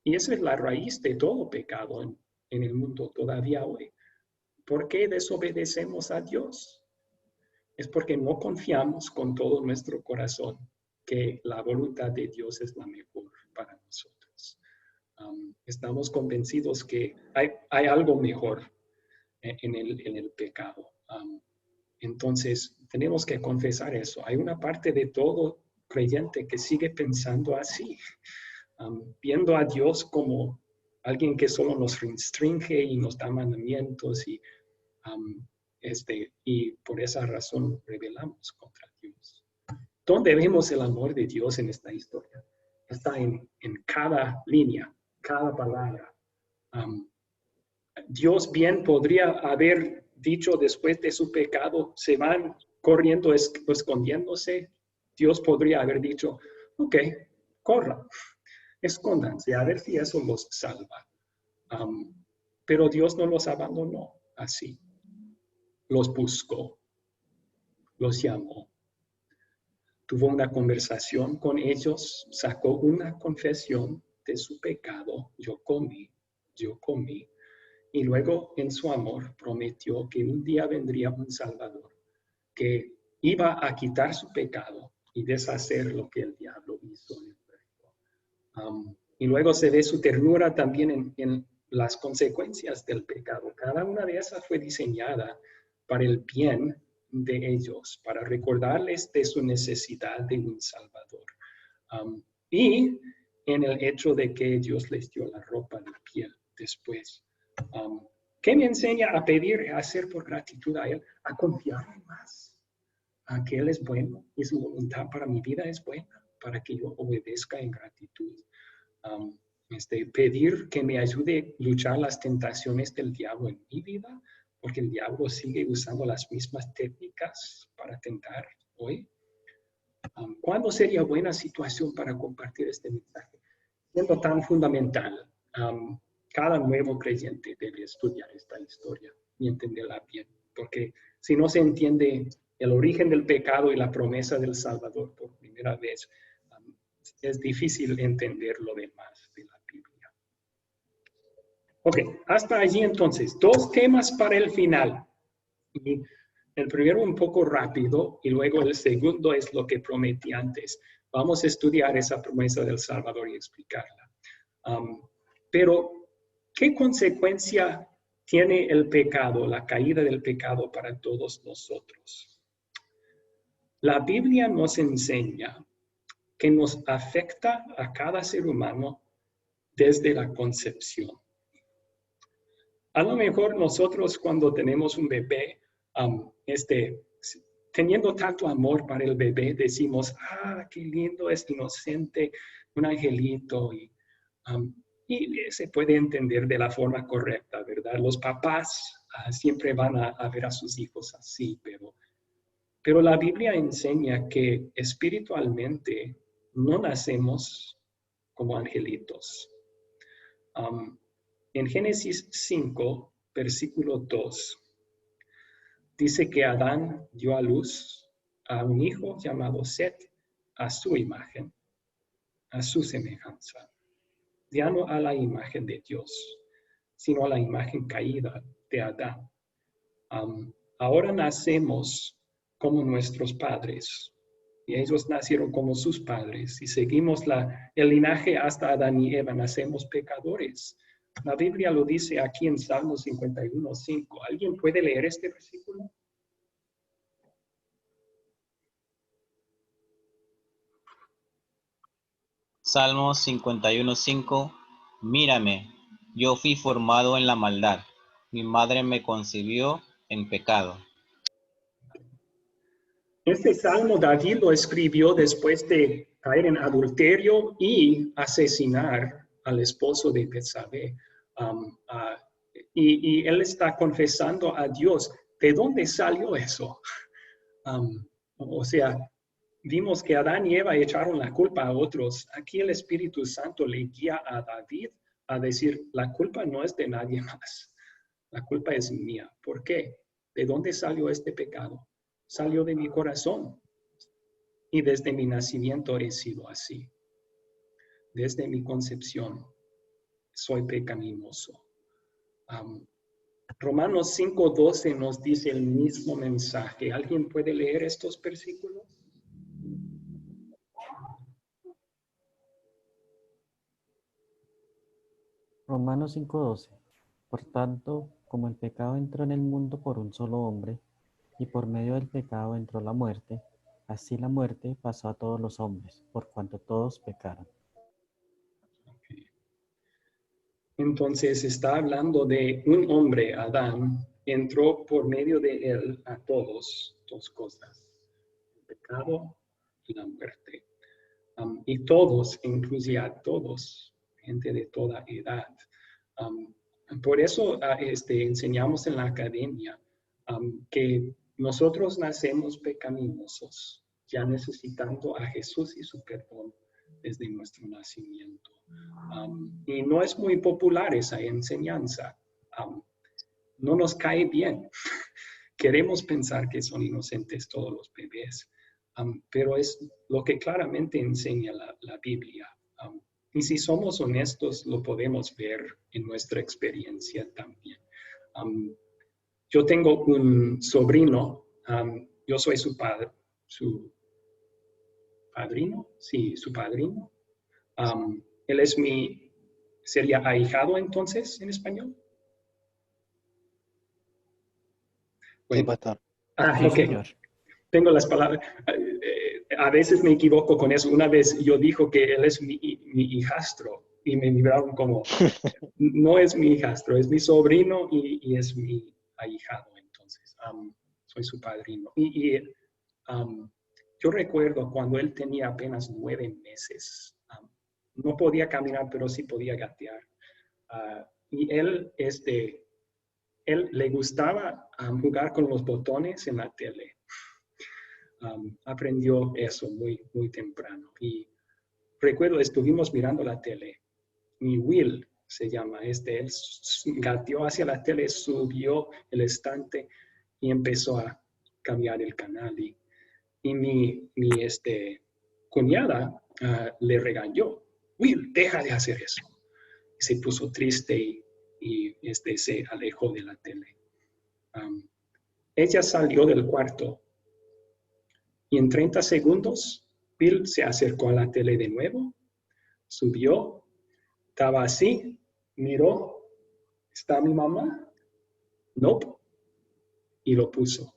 Y esa es la raíz de todo pecado en el mundo todavía hoy. ¿Por qué desobedecemos a Dios? Es porque no confiamos con todo nuestro corazón que la voluntad de Dios es la mejor para nosotros. Estamos convencidos que hay algo mejor en el pecado. Entonces, tenemos que confesar eso. Hay una parte de todo creyente que sigue pensando así, viendo a Dios como alguien que solo nos restringe y nos da mandamientos y por esa razón rebelamos contra Dios. ¿Dónde vemos el amor de Dios en esta historia? Está en cada línea, cada palabra. Dios bien podría haber dicho después de su pecado, se van corriendo, escondiéndose. Dios podría haber dicho, ok, corran, escóndanse, a ver si eso los salva. Pero Dios no los abandonó así. Los buscó, los llamó. Tuvo una conversación con ellos, sacó una confesión de su pecado, yo comí. Y luego en su amor prometió que un día vendría un Salvador que iba a quitar su pecado y deshacer lo que el diablo hizo en el mundo. Y luego se ve su ternura también en las consecuencias del pecado. Cada una de esas fue diseñada para el bien de ellos, para recordarles de su necesidad de un Salvador. Y en el hecho de que Dios les dio la ropa de piel después. ¿Qué me enseña a pedir, a hacer por gratitud a Él? A confiar más, a que Él es bueno y su voluntad para mi vida es buena, para que yo obedezca en gratitud. pedir que me ayude a luchar las tentaciones del diablo en mi vida, porque el diablo sigue usando las mismas técnicas para tentar hoy. ¿Cuándo sería buena situación para compartir este mensaje? Siendo tan fundamental, cada nuevo creyente debe estudiar esta historia y entenderla bien, porque si no se entiende el origen del pecado y la promesa del Salvador por primera vez, es difícil entender lo demás de la Biblia. Ok, hasta allí entonces, 2 temas para el final. Y el primero un poco rápido y luego el segundo es lo que prometí antes. Vamos a estudiar esa promesa del Salvador y explicarla. Pero, ¿qué consecuencia tiene el pecado, la caída del pecado para todos nosotros? La Biblia nos enseña que nos afecta a cada ser humano desde la concepción. A lo mejor nosotros cuando tenemos un bebé, teniendo tanto amor para el bebé, decimos, qué lindo, es inocente, un angelito, y se puede entender de la forma correcta, ¿verdad? Los papás siempre van a ver a sus hijos así, pero la Biblia enseña que espiritualmente no nacemos como angelitos. En Génesis 5, versículo 2, dice que Adán dio a luz a un hijo llamado Set, a su imagen, a su semejanza. Ya no a la imagen de Dios, sino a la imagen caída de Adán. Ahora nacemos como nuestros padres, y ellos nacieron como sus padres, y seguimos el linaje hasta Adán y Eva, nacemos pecadores. La Biblia lo dice aquí en Salmo 51:5. ¿Alguien puede leer este versículo? Salmo 51:5. Mírame, yo fui formado en la maldad. Mi madre me concibió en pecado. Este salmo David lo escribió después de caer en adulterio y asesinar al esposo de Betsabé. Y él está confesando a Dios, ¿de dónde salió eso? O sea, vimos que Adán y Eva echaron la culpa a otros. Aquí el Espíritu Santo le guía a David a decir, la culpa no es de nadie más. La culpa es mía. ¿Por qué? ¿De dónde salió este pecado? Salió de mi corazón. Y desde mi nacimiento he sido así. Desde mi concepción soy pecaminoso. Romanos 5:12 nos dice el mismo mensaje. ¿Alguien puede leer estos versículos? Romanos 5:12. Por tanto, como el pecado entró en el mundo por un solo hombre, y por medio del pecado entró la muerte, así la muerte pasó a todos los hombres, por cuanto todos pecaron. Entonces está hablando de un hombre, Adán, entró por medio de él a todos, dos cosas, el pecado y la muerte. Y todos, incluye a todos, gente de toda edad. Por eso enseñamos en la academia que nosotros nacemos pecaminosos, ya necesitando a Jesús y su perdón desde nuestro nacimiento. Y no es muy popular esa enseñanza. No nos cae bien. Queremos pensar que son inocentes todos los bebés, pero es lo que claramente enseña la Biblia. Y si somos honestos, lo podemos ver en nuestra experiencia también. Yo tengo un sobrino, yo soy su padre, su padrino, sí, su padrino. Él es ¿sería ahijado entonces en español? Sí, pastor. Ok. Señor. Tengo las palabras. A veces me equivoco con eso. Una vez yo dijo que él es mi hijastro y me miraron como, no es mi hijastro, es mi sobrino y es mi ahijado. Entonces, soy su padrino. Yo recuerdo cuando él tenía apenas 9 meses. no podía caminar, pero sí podía gatear. Y él le gustaba jugar con los botones en la tele. Aprendió eso muy, muy temprano. Y recuerdo, estuvimos mirando la tele. Y Will se llama, él gateó hacia la tele, subió el estante y empezó a cambiar el canal. Y mi cuñada le regañó. Will, deja de hacer eso. Se puso triste y se alejó de la tele. Ella salió del cuarto y en 30 segundos Bill se acercó a la tele de nuevo, subió, estaba así, miró, ¿está mi mamá? No, y lo puso.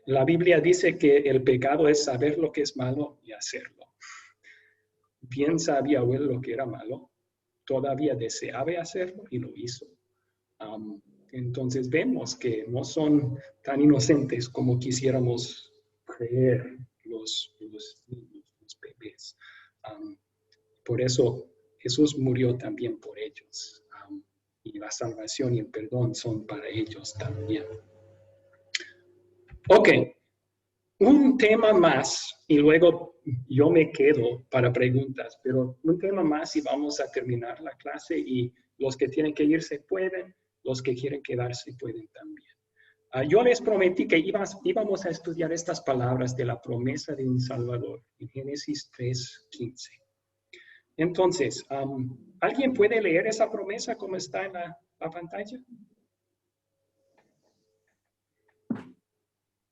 La Biblia dice que el pecado es saber lo que es malo y hacerlo. Bien sabía Will lo que era malo, todavía deseaba hacerlo y lo hizo. Entonces vemos que no son tan inocentes como quisiéramos creer los bebés. Por eso Jesús murió también por ellos. Y la salvación y el perdón son para ellos también. Ok, un tema más y luego yo me quedo para preguntas, pero un tema más y vamos a terminar la clase y los que tienen que irse pueden, los que quieren quedarse pueden también. Yo les prometí que íbamos a estudiar estas palabras de la promesa de un Salvador en Génesis 3:15. Entonces, ¿alguien puede leer esa promesa como está en la pantalla?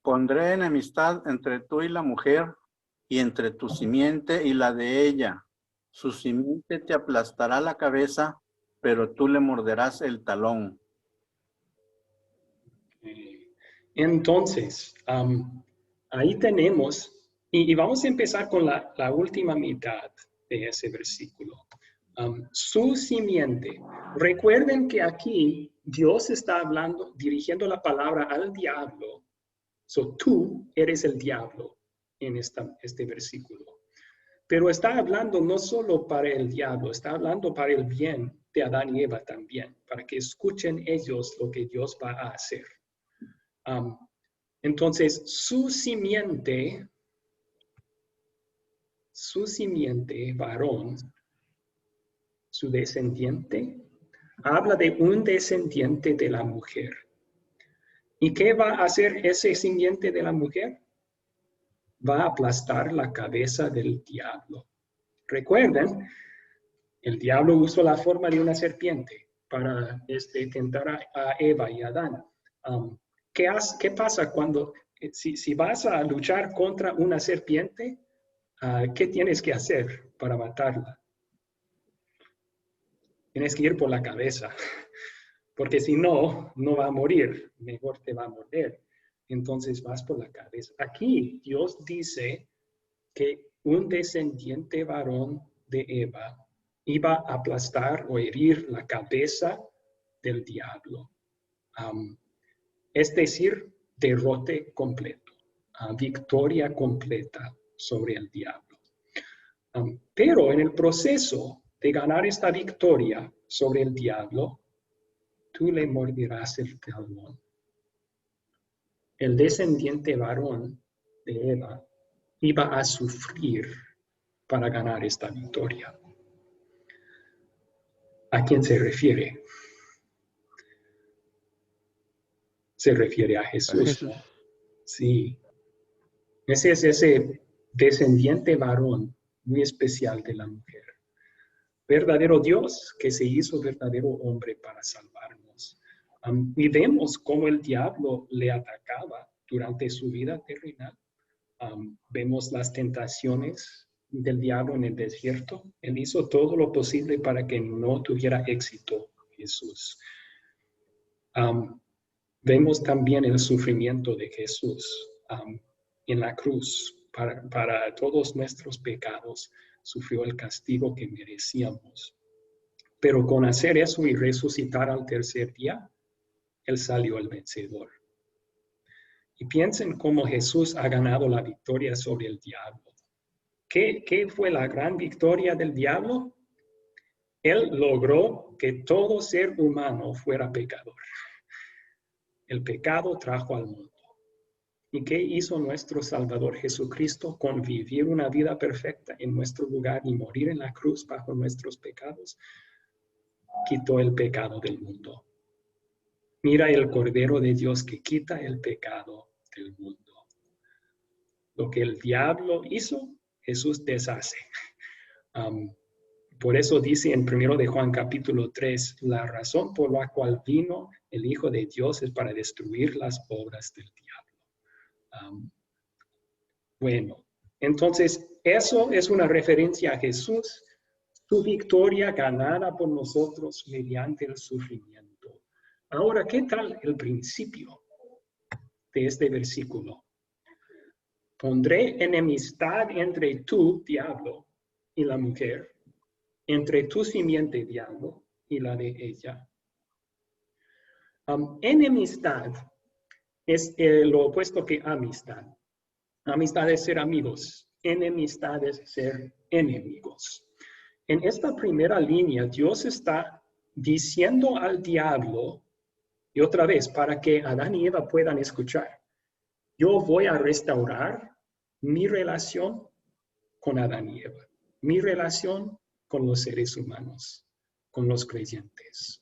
Pondré enemistad entre tú y la mujer, y entre tu simiente y la de ella. Su simiente te aplastará la cabeza, pero tú le morderás el talón. Entonces, ahí tenemos, y vamos a empezar con la última mitad de ese versículo. Su simiente. Recuerden que aquí Dios está hablando, dirigiendo la palabra al diablo. So, tú eres el diablo en este versículo. Pero está hablando no solo para el diablo, está hablando para el bien de Adán y Eva también, para que escuchen ellos lo que Dios va a hacer. Entonces, su simiente, varón, su descendiente, habla de un descendiente de la mujer. ¿Y qué va a hacer ese simiente de la mujer? Va a aplastar la cabeza del diablo. Recuerden, el diablo usó la forma de una serpiente para tentar a Eva y a Adán. ¿Qué pasa cuando, si vas a luchar contra una serpiente, qué tienes que hacer para matarla? Tienes que ir por la cabeza, porque si no, no va a morir, mejor te va a morder. Entonces vas por la cabeza. Aquí Dios dice que un descendiente varón de Eva iba a aplastar o herir la cabeza del diablo. Es decir, derrote completo, victoria completa sobre el diablo. Pero en el proceso de ganar esta victoria sobre el diablo, tú le morderás el talón. El descendiente varón de Eva iba a sufrir para ganar esta victoria. ¿A quién se refiere? Se refiere a Jesús. ¿No? Sí. Ese es ese descendiente varón muy especial de la mujer. Verdadero Dios que se hizo verdadero hombre para salvarnos. Y vemos cómo el diablo le atacaba durante su vida terrenal. Vemos las tentaciones del diablo en el desierto. Él hizo todo lo posible para que no tuviera éxito Jesús. Vemos también el sufrimiento de Jesús en la cruz. Para todos nuestros pecados sufrió el castigo que merecíamos. Pero con hacer eso y resucitar al tercer día, Él salió el vencedor. Y piensen cómo Jesús ha ganado la victoria sobre el diablo. ¿Qué fue la gran victoria del diablo? Él logró que todo ser humano fuera pecador. El pecado trajo al mundo. ¿Y qué hizo nuestro Salvador Jesucristo con vivir una vida perfecta en nuestro lugar y morir en la cruz bajo nuestros pecados? Quitó el pecado del mundo. Mira el Cordero de Dios que quita el pecado del mundo. Lo que el diablo hizo, Jesús deshace. Por eso dice en 1 de Juan capítulo 3, la razón por la cual vino el Hijo de Dios es para destruir las obras del diablo. Bueno, entonces eso es una referencia a Jesús, su victoria ganada por nosotros mediante el sufrimiento. Ahora, ¿qué tal el principio de este versículo? Pondré enemistad entre tú, diablo, y la mujer, entre tu simiente, diablo, y la de ella. Enemistad es lo opuesto que amistad. Amistad es ser amigos. Enemistad es ser enemigos. En esta primera línea, Dios está diciendo al diablo, y otra vez, para que Adán y Eva puedan escuchar, yo voy a restaurar mi relación con Adán y Eva, mi relación con los seres humanos, con los creyentes.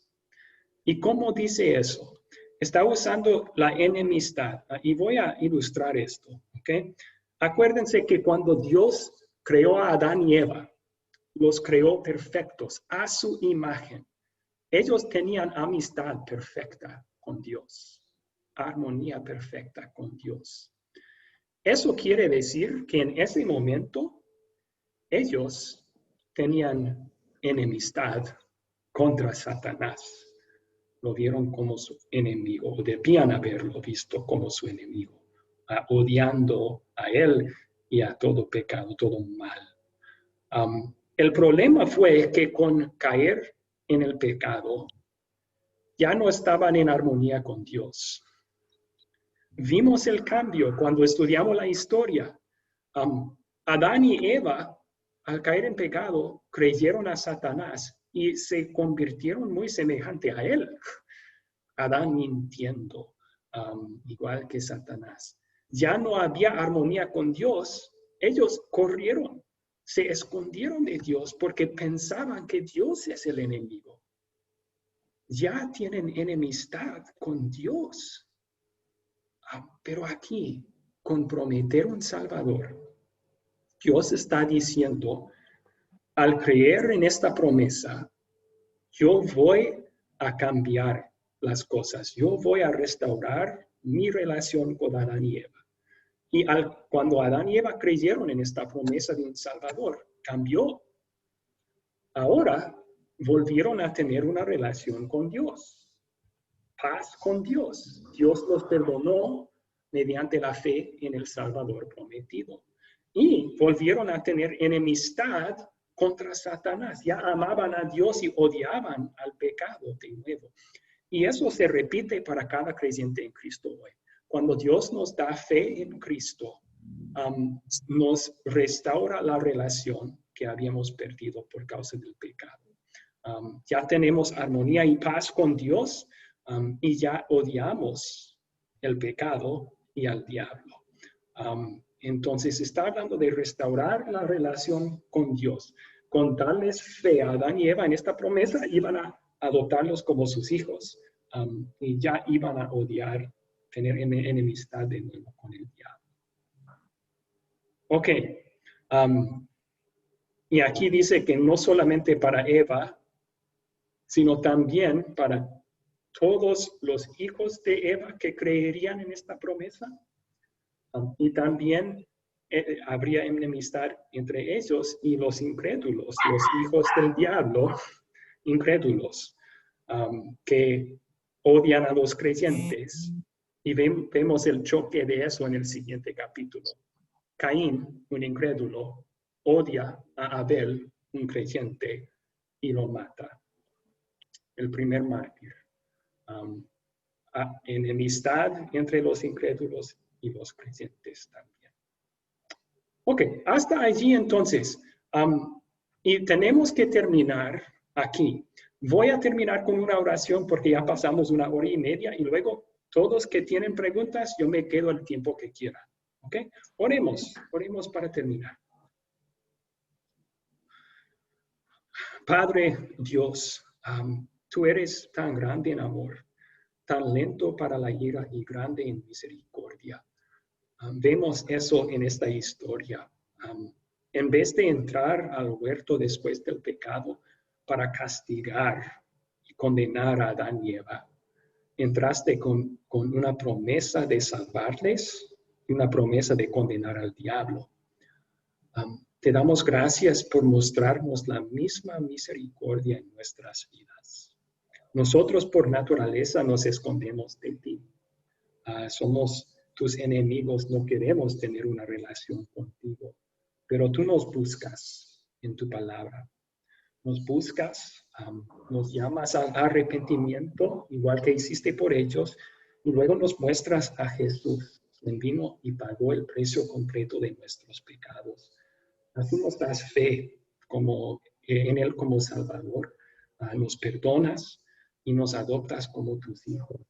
¿Y cómo dice eso? Está usando la enemistad. Y voy a ilustrar esto. ¿Okay? Acuérdense que cuando Dios creó a Adán y Eva, los creó perfectos a su imagen. Ellos tenían amistad perfecta con Dios, armonía perfecta con Dios. Eso quiere decir que en ese momento ellos tenían enemistad contra Satanás. Lo vieron como su enemigo, o debían haberlo visto como su enemigo, odiando a él y a todo pecado, todo mal. El problema fue que con caer en el pecado, ya no estaban en armonía con Dios. Vimos el cambio cuando estudiamos la historia. Adán y Eva, al caer en pecado, creyeron a Satanás y se convirtieron muy semejante a él. Adán mintiendo, igual que Satanás. Ya no había armonía con Dios. Ellos corrieron, se escondieron de Dios porque pensaban que Dios es el enemigo. Ya tienen enemistad con Dios. Pero aquí, con prometer un Salvador, Dios está diciendo, al creer en esta promesa, yo voy a cambiar las cosas. Yo voy a restaurar mi relación con Adán y Eva. Y cuando Adán y Eva creyeron en esta promesa de un Salvador, cambió. Ahora volvieron a tener una relación con Dios. Paz con Dios. Dios los perdonó mediante la fe en el Salvador prometido. Y volvieron a tener enemistad contra Satanás. Ya amaban a Dios y odiaban al pecado de nuevo. Y eso se repite para cada creyente en Cristo hoy. Cuando Dios nos da fe en Cristo, nos restaura la relación que habíamos perdido por causa del pecado. Ya tenemos armonía y paz con Dios y ya odiamos el pecado y al diablo. Entonces está hablando de restaurar la relación con Dios. Con darles fe a Adán y Eva en esta promesa, iban a adoptarlos como sus hijos y ya iban a odiar, tener enemistad de nuevo con el diablo. Ok. Y aquí dice que no solamente para Eva, sino también para todos los hijos de Eva que creerían en esta promesa. Y también habría enemistad entre ellos y los incrédulos, los hijos del diablo, incrédulos, que odian a los creyentes. Y vemos el choque de eso en el siguiente capítulo. Caín, un incrédulo, odia a Abel, un creyente, y lo mata. El primer mártir. Enemistad entre los incrédulos y los creyentes también. Ok, hasta allí entonces. Y tenemos que terminar aquí. Voy a terminar con una oración porque ya pasamos 1 hora y media y luego todos que tienen preguntas, yo me quedo el tiempo que quiera. ¿Ok? Oremos para terminar. Padre Dios, tú eres tan grande en amor, tan lento para la ira y grande en misericordia. Vemos eso en esta historia. En vez de entrar al huerto después del pecado para castigar y condenar a Adán y Eva, entraste con una promesa de salvarles y una promesa de condenar al diablo. Te damos gracias por mostrarnos la misma misericordia en nuestras vidas. Nosotros por naturaleza nos escondemos de ti. Somos tus enemigos, no queremos tener una relación contigo, pero tú nos buscas en tu palabra. Nos buscas, nos llamas al arrepentimiento, igual que hiciste por ellos, y luego nos muestras a Jesús, quien vino y pagó el precio completo de nuestros pecados. Así nos das fe en Él como Salvador, nos perdonas y nos adoptas como tus hijos.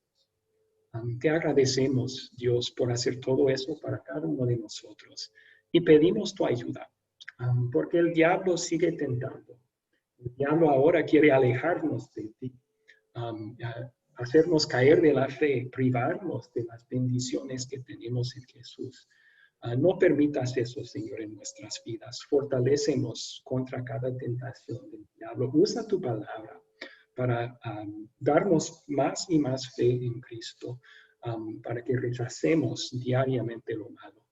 Te agradecemos, Dios, por hacer todo eso para cada uno de nosotros y pedimos tu ayuda, porque el diablo sigue tentando. El diablo ahora quiere alejarnos de ti, hacernos caer de la fe, privarnos de las bendiciones que tenemos en Jesús. No permitas eso, Señor, en nuestras vidas. Fortalécenos contra cada tentación del diablo. Usa tu palabra para darnos más y más fe en Cristo, para que rechacemos diariamente lo malo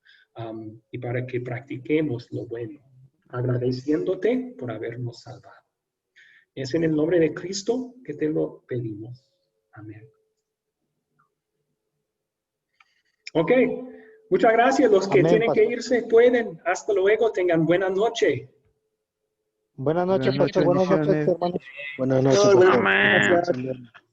y para que practiquemos lo bueno, agradeciéndote por habernos salvado. Es en el nombre de Cristo que te lo pedimos. Amén. Ok, muchas gracias. Los que tienen que irse pueden. Hasta luego, tengan buena noche. Buenas noches, pastor. Buenas noches, hermanos. Buenas noches, pastor. Gracias.